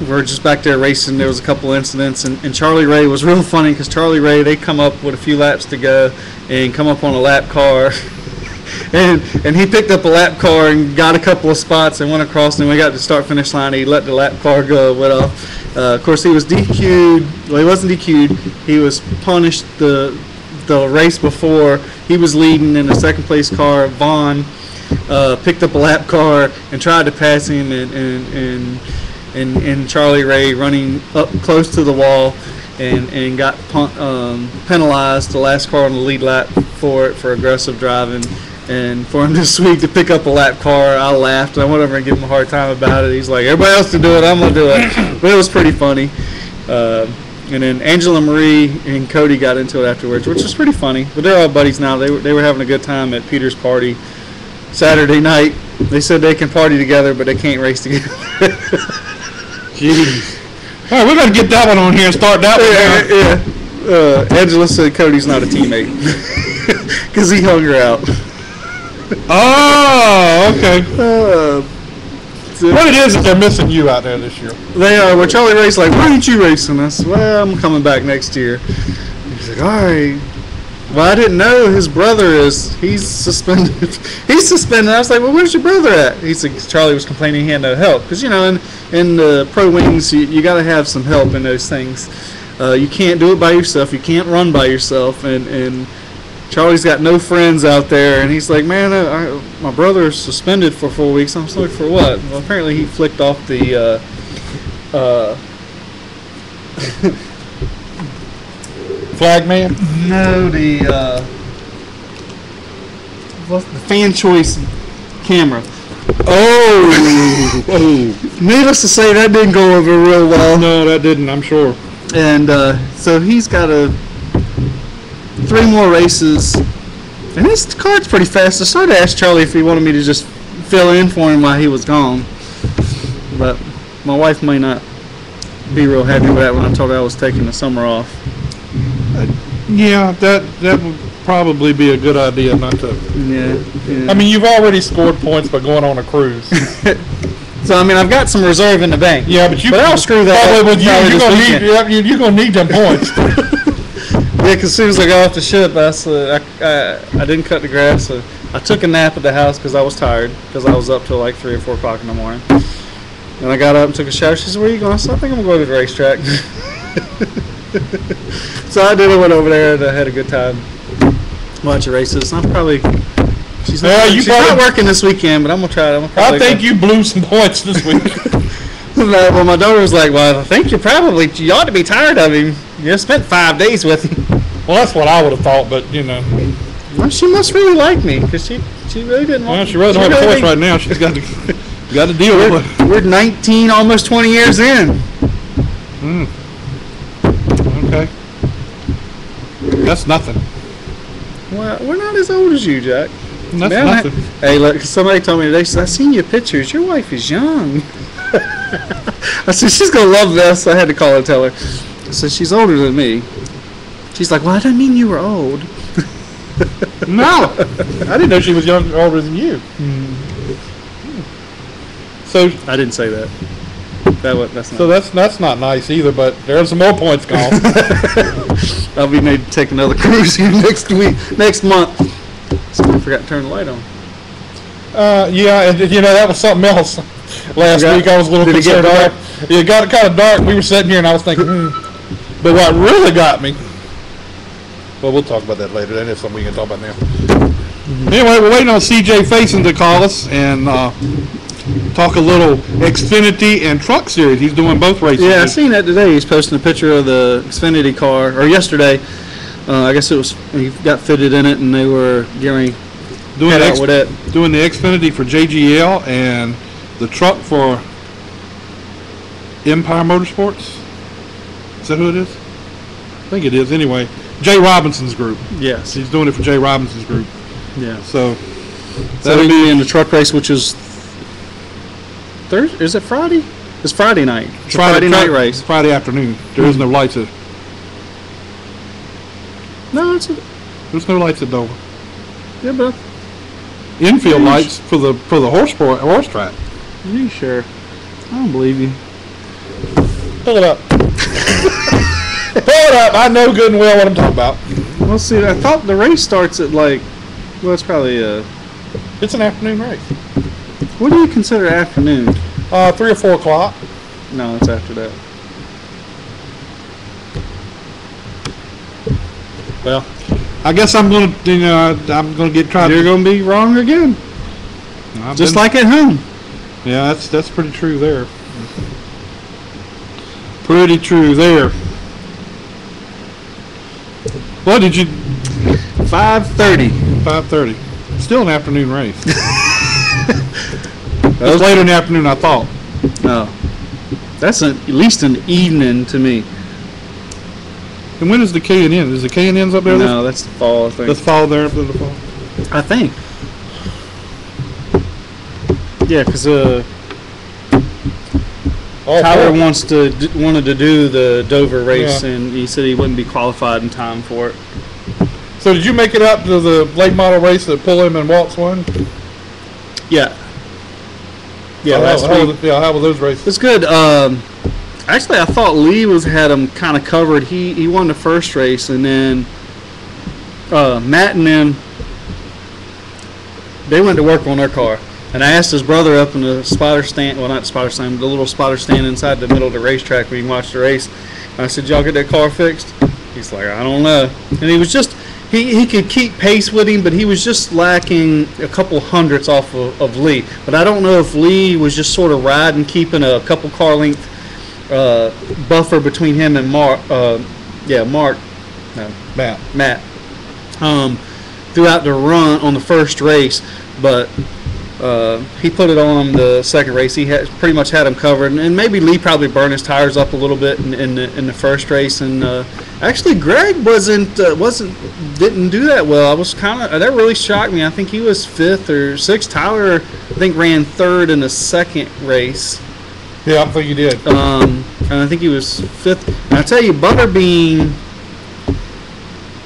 were just back there racing. There was a couple incidents, and Charlie Ray was real funny because Charlie Ray, they come up with a few laps to go and come up on a lap car. And he picked up a lap car and got a couple of spots and went across, and we got to start-finish line. He let the lap car go, went off. Of course, he was DQ'd. Well, he wasn't DQ'd. He was punished the race before. He was leading in the second-place car. Vaughn picked up a lap car and tried to pass him, and Charlie Ray running up close to the wall and got penalized, the last car on the lead lap for aggressive driving. And for him this week to pick up a lap car, I laughed. I went over and give him a hard time about it. He's like, everybody else to do it, I'm going to do it. But it was pretty funny. And then Angela Marie and Cody got into it afterwards, which was pretty funny. But they're all buddies now. They were having a good time at Peter's party Saturday night. They said they can party together, but they can't race together. Jeez. All right, we're going to get that one on here and start that one. Yeah. Angela said Cody's not a teammate because he hung her out. Oh, okay. What it is they're missing you out there this year. They are. Well, Charlie Ray's like, why aren't you racing? I said, well, I'm coming back next year. He's like, all right. Well, I didn't know his brother he's suspended. He's suspended. I was like, well, where's your brother at? He's like, Charlie was complaining he had no help. Because, in the pro wings, you got to have some help in those things. You can't do it by yourself. You can't run by yourself. And Charlie's got no friends out there, and he's like, man, my brother's suspended for 4 weeks. I'm like, for what? Well, apparently he flicked off the flag man? No, what's the fan choice camera. Oh. Needless to say, that didn't go over real well. No, that didn't, I'm sure. And so he's got 3 more races, and his card's pretty fast. I started to ask Charlie if he wanted me to just fill in for him while he was gone, but my wife may not be real happy with that when I told her I was taking the summer off. Yeah, that would probably be a good idea not to. Yeah. I mean, you've already scored points by going on a cruise. So I mean, I've got some reserve in the bank. Yeah, but I'll screw that up. You're gonna need them points. Yeah, because as soon as I got off the ship, I didn't cut the grass. So I took a nap at the house because I was tired, because I was up till like 3 or 4 o'clock in the morning. And I got up and took a shower. She said, where are you going? I said, I think I'm going to go to the racetrack. So I did. I went over there and I had a good time watching races. I'm probably... She's not working this weekend, but I'm going to try it. I think you blew some points this week. Well, my daughter was like, well, I think you ought to be tired of him. You spent 5 days with him. Well, that's what I would have thought, but, Well, she must really like me, because she really didn't want... Well, she doesn't have a choice right now. She's got to deal with it. We're 19, almost 20 years in. Okay. That's nothing. Well, we're not as old as you, Jack. That's nothing. Hey, look, somebody told me today, I seen your pictures. Your wife is young. I said, she's going to love this. I had to call her and tell her. I said, she's older than me. She's like, well, I didn't mean you were old. No. I didn't know she was older than you. So I didn't say that. That's not nice either, but there's some more points gone. I'll be made to take another cruise here next month. Somebody forgot to turn the light on. Yeah, and that was something else. Last week I was a little concerned. It got kind of dark. We were sitting here and I was thinking, But what really got me, well, we'll talk about that later. That is something we can talk about now. Anyway, we're waiting on CJ Faison to call us and talk a little Xfinity and Truck Series. He's doing both races. Yeah, I seen that today. He's posting a picture of the Xfinity car, or yesterday. I guess he got fitted in it, and they were doing the Xfinity for JGL and the truck for Empire Motorsports. Is that who it is? I think it is. Anyway, Jay Robinson's group. Yes. He's doing it for Jay Robinson's group. Yeah. So That'll be in the truck race, which is Thursday. Is it Friday? It's Friday night. It's Friday night race. Friday afternoon. There is no lights at. No, there's no lights at Dover. Yeah, but Infield lights for the horse track. Are you sure? I don't believe you. Pull it up. Pull it up. I know good and well what I'm talking about. Well, see, I thought the race starts at well, it's probably It's an afternoon race. What do you consider afternoon? 3 or 4 o'clock. No, it's after that. Well, I guess I'm gonna, get tried. You're gonna be wrong again. Just like at home. Yeah, that's pretty true there. Pretty true there. What did you? 5:30. 5:30. Still an afternoon race. It's later in the afternoon, I thought. No, that's at least an evening to me. And when is the K&N? Is the K&N's up there? No, that's the fall, I think. That's fall there after the fall? I think. Yeah, because Tyler wanted to do the Dover race, and he said he wouldn't be qualified in time for it. So did you make it up to the late model race that Pullman and Waltz won? Yeah. Yeah, last week. How were those races? It's good. Actually, I thought Lee had him kind of covered. He won the first race, and then Matt and them, they went to work on their car. And I asked his brother up in the spotter stand, well, not the spotter stand, but the little spotter stand inside the middle of the racetrack where you can watch the race. And I said, y'all get that car fixed? He's like, I don't know. And he was just, he could keep pace with him, but he was just lacking a couple hundredths off of Lee. But I don't know if Lee was just sort of riding, keeping a couple car length buffer between him and Matt. Throughout the run on the first race, but he put it on him the second race. He pretty much had him covered, and maybe Lee probably burned his tires up a little bit in the first race. And actually, Greg didn't do that well. I was that really shocked me. I think he was 5th or 6th. Tyler, I think, ran 3rd in the second race. Yeah, I think he did. And I think he was 5th. And I tell you, Butterbean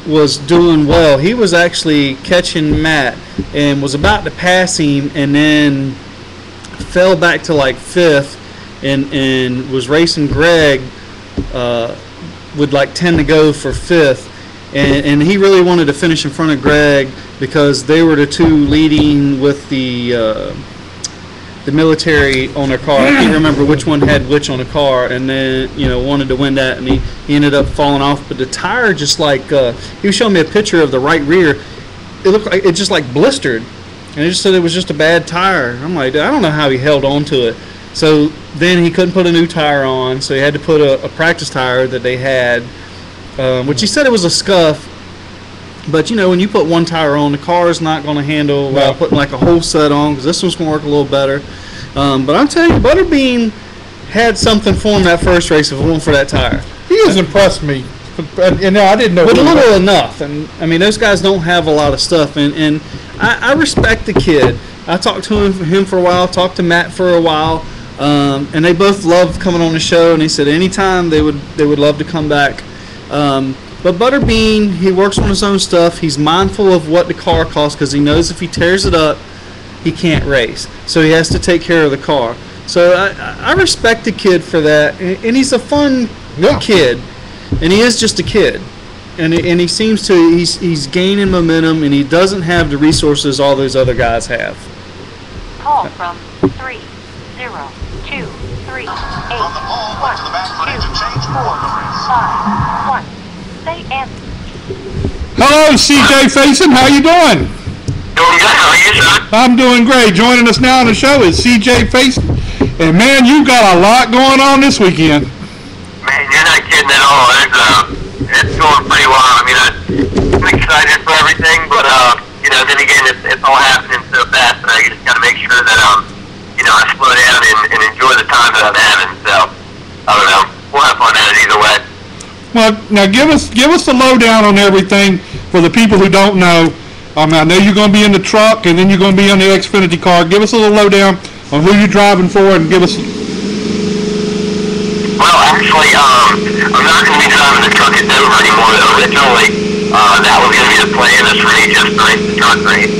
was doing well. He was actually catching Matt and was about to pass him, and then fell back to like 5th, and was racing Greg with like 10 to go for 5th, and he really wanted to finish in front of Greg because they were the two leading with the military on their car. I can't remember which one had which on the car, and then wanted to win that, and he ended up falling off. But the tire just like he was showing me a picture of the right rear. It looked like it just like blistered, and he just said it was just a bad tire. I'm like, I don't know how he held on to it. So then he couldn't put a new tire on, so he had to put a practice tire that they had, which he said it was a scuff. But when you put one tire on, the car is not going to handle putting like a whole set on, because this one's going to work a little better. But I'm telling you, Butterbean had something for him that first race if it wasn't for that tire. He has impressed me. And I didn't know. But a little enough. And I mean, those guys don't have a lot of stuff. And I respect the kid. I talked to him for a while, talked to Matt for a while. And they both loved coming on the show. And he said anytime they would love to come back. But Butterbean, he works on his own stuff. He's mindful of what the car costs because he knows if he tears it up, he can't race. So he has to take care of the car. So I respect the kid for that. And he's a fun kid. And he is just a kid. And he seems to, he's gaining momentum, and he doesn't have the resources all those other guys have. Call from 3023 On the ball, went to the back for an engine change for the race. 5 1. Say and. Hello, CJ Faison. How you doing? Doing good. How are you, sir? I'm doing great. Joining us now on the show is CJ Faison. And man, you've got a lot going on this weekend. Man, you're not kidding at all. It's going pretty well. I mean, I'm excited for everything, but then again, it's all happening so fast, and I just got to make sure that I slow down and enjoy the time that I'm having. So I don't know. We'll have fun at it either way. Well, now give us the lowdown on everything for the people who don't know. I know you're going to be in the truck, and then you're going to be on the Xfinity car. Give us a little lowdown on who you're driving for, and give us. Well, actually, I'm not going to be driving the truck at Dover anymore. Originally, that was going to be the plan, is for me just to race the truck race.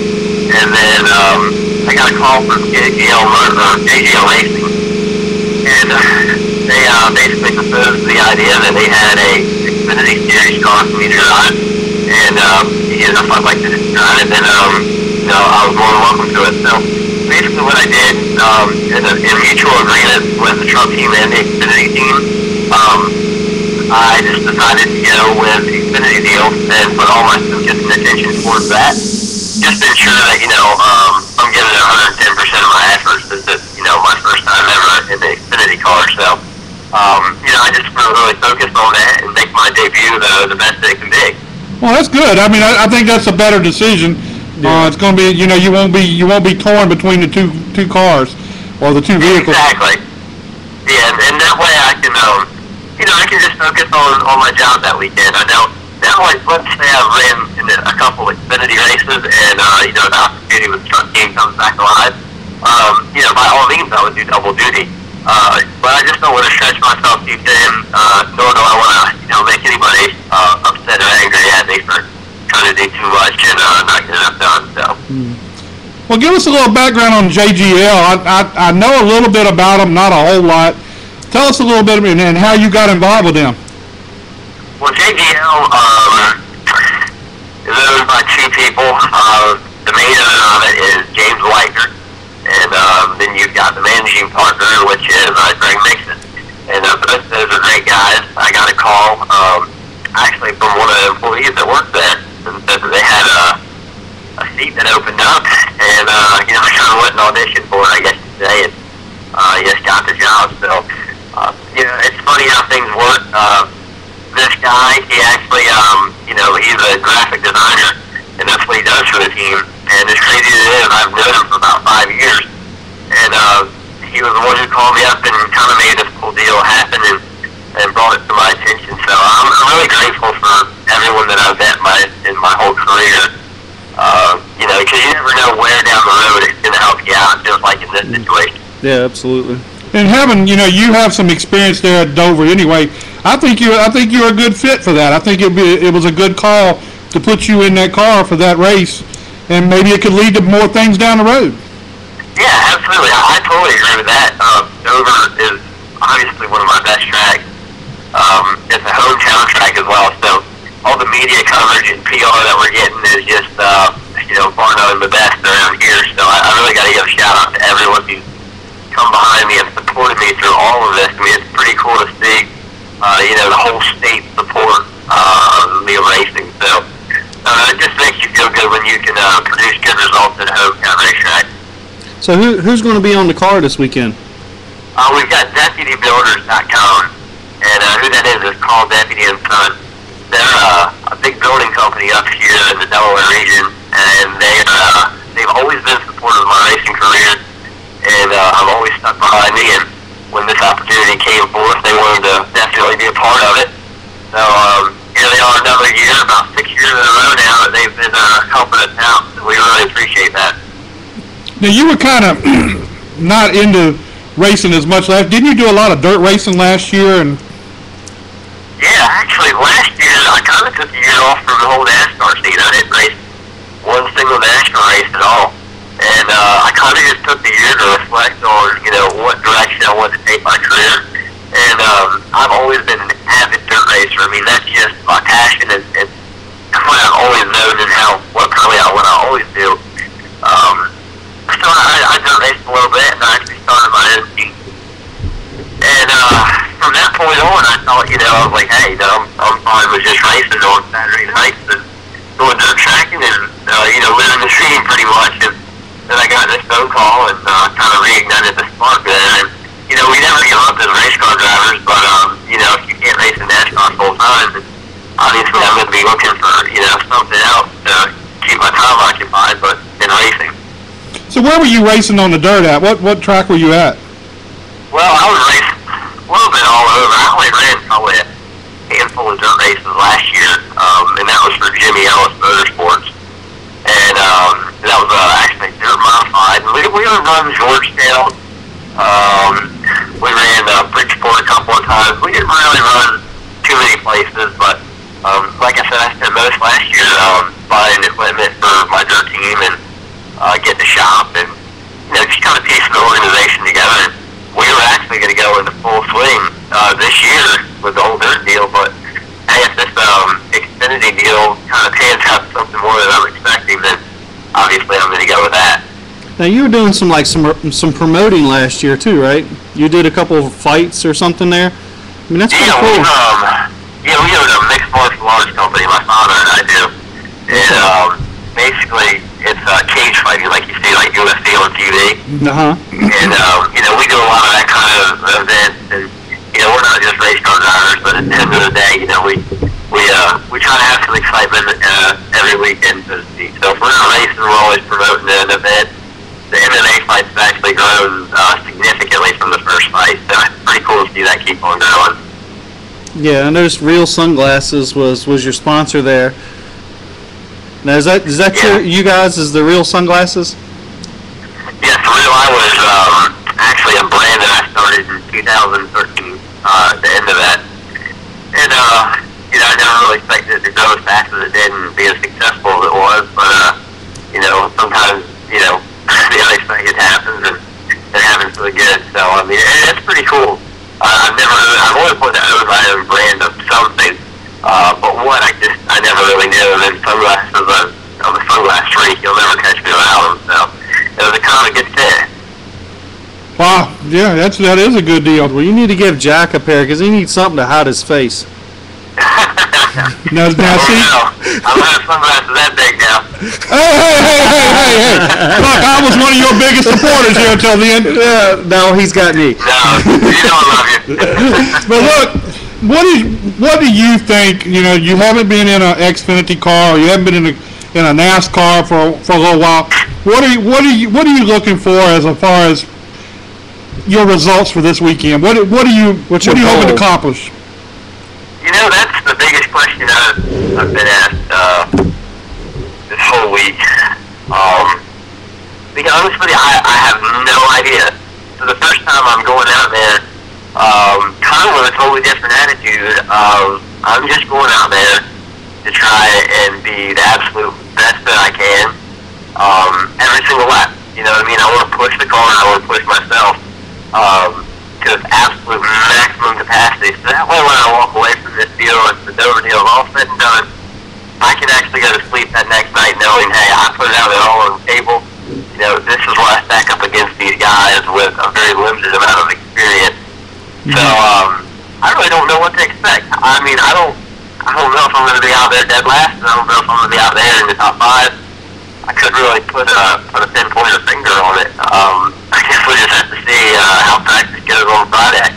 And then I got a call from JGL Racing, and they basically proposed the idea that they had a Xfinity Series car for me to drive. And if I'd like to drive it, then I was more than welcome to it. So basically, what I did in mutual agreement with the truck team and the Xfinity team, I just decided to go with the Xfinity deal and put all my focus and attention towards that. Just to ensure that I'm giving it 110% of my efforts. This is my first time ever in the Xfinity car, so I just really focused on that and make my debut the best that it can be. Well, that's good. I mean, I think that's a better decision. Yeah. It's going to be, you won't be torn between the two cars or the two vehicles. Exactly. Yeah, and that way I can, I can just focus on my job that weekend. I know now, let's say I've ran in a couple Xfinity races, and the opportunity with the truck team comes back alive. By all means, I would do double duty. But I just don't want to stretch myself too thin, nor do I want to, make anybody upset or angry at me for trying to do too much and not get enough done. So. Well, give us a little background on JGL. I know a little bit about them, not a whole lot. Tell us a little bit and how you got involved with them. Well, JGL is owned by two people. The main owner of it is James Whitener. And then you've got the managing partner, which is Greg Mixon. And both those are great guys. I got a call, actually from one of the employees that worked there, and said that they had a seat that opened up. And, I kind of went and auditioned for it, I guess today, and just got the job. So, it's funny how things work. This guy, he actually, he's a graphic designer, and that's what he does for the team. And as crazy as it is, I've known him for about 5 years. And he was the one who called me up and kind of made this whole deal happen and brought it to my attention. So I'm really grateful for everyone that I've met in my whole career. Because you never know where down the road it's going to help you out, just like in this situation. Yeah, absolutely. And having, you have some experience there at Dover anyway. I think you're a good fit for that. I think it was a good call to put you in that car for that race, and maybe it could lead to more things down the road. Yeah, absolutely. I totally agree with that. Dover is obviously one of my best tracks. It's a hometown track as well, so all the media coverage and PR that we're getting is just, far none the best around here. So I really got to give a shout out to everyone who's come behind me and supported me through all of this. I mean, it's pretty cool to see, the whole state support me racing. So it just makes you feel good when you can produce good results at a hometown racetrack. So who's going to be on the car this weekend? We've got DeputyBuilders.com, and who that is called Deputy and Son. They're a big building company up here in the Delaware region, and they've always been supportive of my racing career, and I've always stuck behind me. And when this opportunity came forth, they wanted to definitely be a part of it. So here they are another year, about 6 years in a row now that they've been helping us out. So we really appreciate that. Now, you were kind of not into racing as much last. Didn't you do a lot of dirt racing last year? And yeah, actually, last year I kind of took a year off from the whole NASCAR scene. I didn't race one single NASCAR race at all, and I kind of just took the year to reflect on what direction I wanted to take my career. And I've always been an avid dirt racer. I mean, that's just my passion, and what I've always known, and what I always do. So I dirt raced a little bit, and I actually started my own team. And from that point on, I thought, I was like, hey, I'm fine with just racing on Saturday nights and going dirt tracking and, living the dream pretty much. And then I got this phone call and kind of reignited the spark there. And, we never give up as race car drivers, but, if you can't race in NASCAR full time, then obviously I'm going to be looking for, something else to keep my time occupied, but in racing. so where were you racing on the dirt at? What track were you at? Well, I was racing a little bit all over. I only ran probably a handful of dirt races last year, and that was for Jimmy Ellis Motorsports. and that was actually dirt modified. And we would run Georgetown. We ran Bridgeport a couple of times. We didn't really run too many places, but like I said, I spent most last year buying equipment for my dirt team and getting the shop and just kind of piecing the organization together. We were actually going to go into full swing this year with the whole dirt deal, but hey, if this Xfinity deal kind of pans out something more than I'm expecting, then obviously I'm going to go with that. Now you were doing some promoting last year too, right? You did a couple of fights or something there. I mean, that's pretty cool. We own a mixed martial arts company. My father and I do, and basically it's cage fighting, like you see, like UFC on TV. And we do a lot of that kind of events, and we're not just race car drivers, but at the end of the day, we try to have some excitement every weekend, so to speak. So if we're not racing, we're always promoting an event. The MMA fights have actually grown significantly from the first fight, so it's pretty cool to see that keep on growing. Yeah, I noticed Real Sunglasses was your sponsor there. Now is that you guys is the Real Sunglasses? Yes, Real. I was actually a brand that I started in 2013. At the end of that, and I never really expected it to grow as fast as it did and be as successful as it was. But sometimes the unexpected happens, and it happens really good. So I mean, it's pretty cool. I've always wanted to own my own brand of something, but one I never really knew. And then sunglasses, I'm a sunglass freak. You'll never catch me without them. So it was a kind of good fit. Wow, yeah, that is a good deal. Well, you need to give Jack a pair because he needs something to hide his face. Now see, I'm not sunglasses that big now. Hey! Look, I was one of your biggest supporters here until the end. No, he's got me. No, I love you. But look, what do you think? You haven't been in an Xfinity car, or you haven't been in a NASCAR for a little while. What are you looking for as far as your results for this weekend? What are you hoping to accomplish? That's the biggest question I've been asked this whole week. To be honest with you, I have no idea. For the first time I'm going out there, kind of with a totally different attitude of I'm just going out there to try and be the absolute best that I can every single lap. You know what I mean? I want to push the car, I want to push myself to its absolute maximum capacity. So that way when I walk away from this deal and the Dover deal is all said and done, I can actually go to sleep that next night knowing, hey, I put it out there all on the table. This is where I stack up against these guys with a very limited amount of experience. So I really don't know what to expect. I mean, I don't know if I'm going to be out there dead last, and I don't know if I'm going to be out there in the top 5. I couldn't really put a pinpoint or finger on it. I guess we just have to see how practice goes on Friday.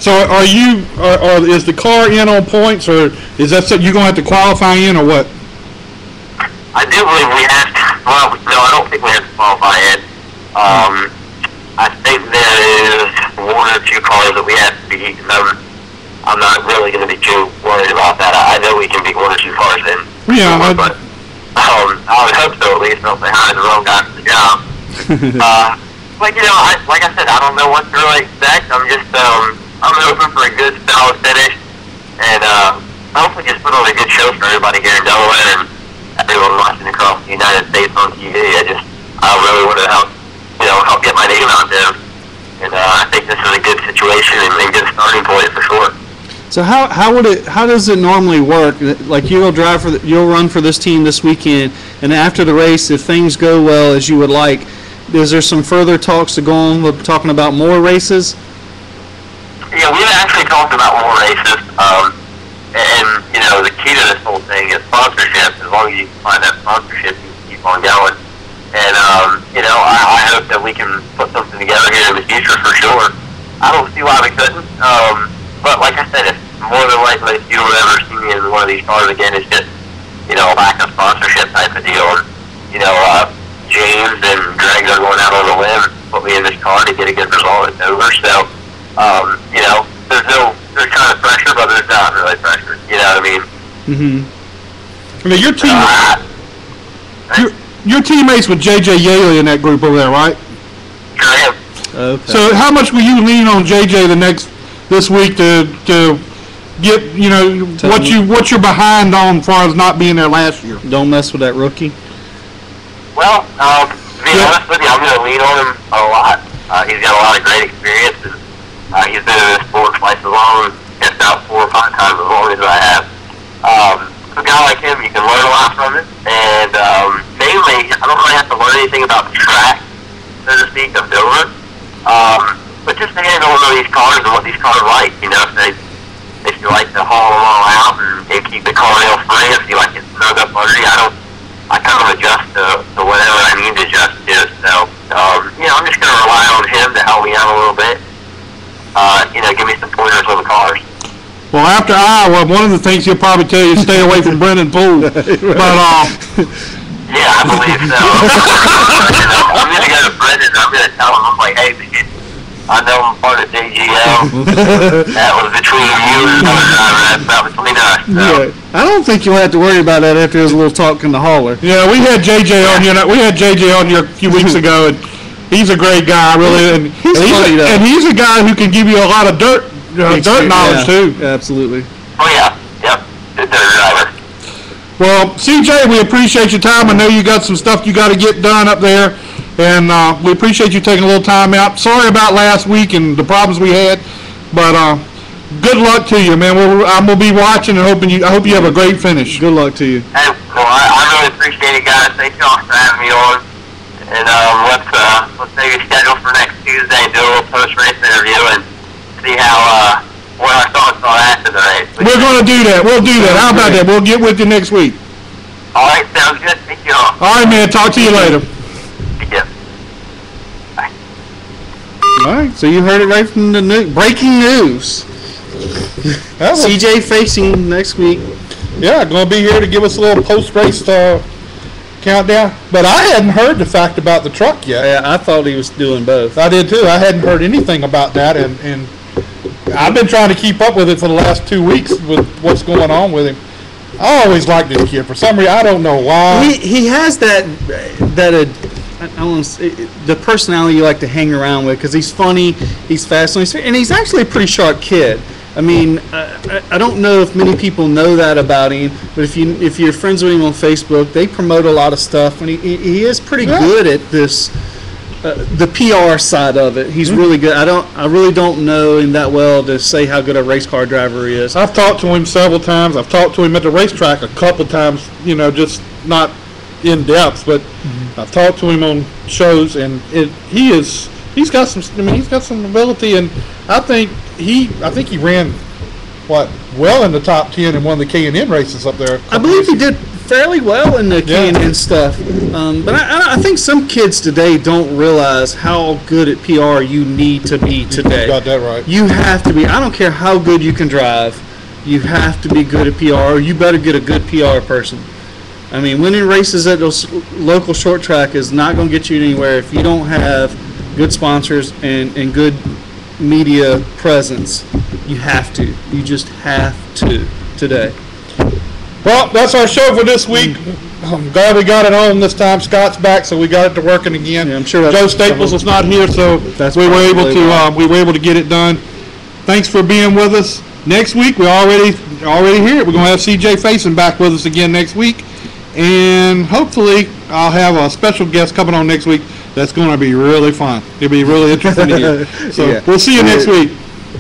So is the car in on points, or is that something you're going to have to qualify in, or what? I do believe we have to. Well, no, I don't think we have to qualify in. I think there is 1 or 2 cars that we have to beat. I'm not really going to be too worried about that. I know we can beat 1 or 2 cars in. Yeah, but I would hope so, at least. I'll say hi to the wrong guy for the job. Like I said, I don't know what to really expect. I'm just I'm hoping for a good, solid finish, and hopefully just put on a good show for everybody here in Delaware and everyone watching across the United States on TV. I really want to help get my name out there, and I think this is a good situation and a good starting point for sure. So how does it normally work? Like you'll run for this team this weekend, and after the race, if things go well as you would like, is there some further talks to go on with talking about more races? Yeah, we've actually talked about more races, and the key to this whole thing is sponsorship. As long as you can find that sponsorship, you can keep on going. And I hope that we can put something together here in the future for sure. I don't see why we couldn't. But like I said, it's more than likely if you don't ever see me in one of these cars again, it's just a lack of sponsorship type of deal. James and Greg are going out on a limb, put me in this car to get a good result at Dover. So there's kind of pressure, but there's not really pressure. You know what I mean? Mm-hmm. I mean, your team. Your teammates with J.J. Yaley in that group over there, right? Sure am. Okay. So how much will you lean on J.J. this week to get, what you're behind on as far as not being there last year? Don't mess with that rookie. Well, to be honest with you, I'm going to lean on him a lot. He's got a lot of great experiences. He's been in this sport twice as long, if not 4 or 5 times as long as I have. A guy like him, you can learn a lot from it. And mainly, I don't really have to learn anything about the track, so to speak, of Dover. But just to handle these cars and what these cars like, if you like to haul them all out and keep the car nail free, if you like it snug up under you, I kind of adjust to whatever I need to adjust to. So, I'm just going to rely on him to help me out a little bit. Give me some pointers on the cars. Well, after Iowa, one of the things he'll probably tell you is stay away from Brendan Poole. But yeah, I believe so. I'm going to go to Brendan. I'm going to tell him, I'm like, hey, I know I'm part of DGL. That was between you and another driver. That's not between us. So. Yeah, I don't think you'll have to worry about that after his little talk in the hauler. Yeah, we had JJ on here. We had JJ on here a few weeks ago, and he's a great guy, really. And he's a guy who can give you a lot of dirt knowledge too. Absolutely. Oh yeah, yep. Good dirt driver. Well, CJ, we appreciate your time. I know you got some stuff you got to get done up there, and we appreciate you taking a little time out. Sorry about last week and the problems we had, but good luck to you, man. I'm gonna be watching and I hope you have a great finish. Good luck to you. Hey, well, I really appreciate it, guys. Thank y'all for having me on. And let's maybe schedule for next Tuesday and do a little post-race interview and see how what our thoughts are after the race. We're gonna do that. We'll do that. How about that? We'll get with you next week. All right, sounds good. Thank you all. All right, man. Talk to you later. Thank you. Bye. All right, so you heard it right from the breaking news. CJ Faison next week. Yeah, going to be here to give us a little post-race countdown. But I hadn't heard the fact about the truck yet. Yeah, I thought he was doing both. I did too. I hadn't heard anything about that, and I've been trying to keep up with it for the last 2 weeks with what's going on with him. I always liked this kid for some reason. I don't know why. He has that the personality you like to hang around with because he's funny, he's fast, and he's actually a pretty sharp kid. I mean, I don't know if many people know that about him, but if you're friends with him on Facebook, they promote a lot of stuff, and he is pretty good at this, the PR side of it. He's really good. I really don't know him that well to say how good a race car driver he is. I've talked to him several times. I've talked to him at the racetrack a couple times. Just not in depth, but I've talked to him on shows, and he's got some ability, and I think he ran well in the top 10 in one of the K&N races up there. I believe he did fairly well in the K&N stuff, but I think some kids today don't realize how good at PR you need to be today. You got that right. You have to be. I don't care how good you can drive. You have to be good at PR. You better get a good PR person. I mean, winning races at those local short track is not going to get you anywhere if you don't have good sponsors and good media presence. You have to. You just have to today. Well, that's our show for this week. I'm glad we got it on this time. Scott's back, so we got it to working again. Yeah, I'm sure Joe Staples is not here, so we were able to get it done. Thanks for being with us. Next week, we're already here. We're going to have CJ Faison back with us again next week. And hopefully I'll have a special guest coming on next week that's going to be really fun. It'll be really interesting to hear. So we'll see you next week.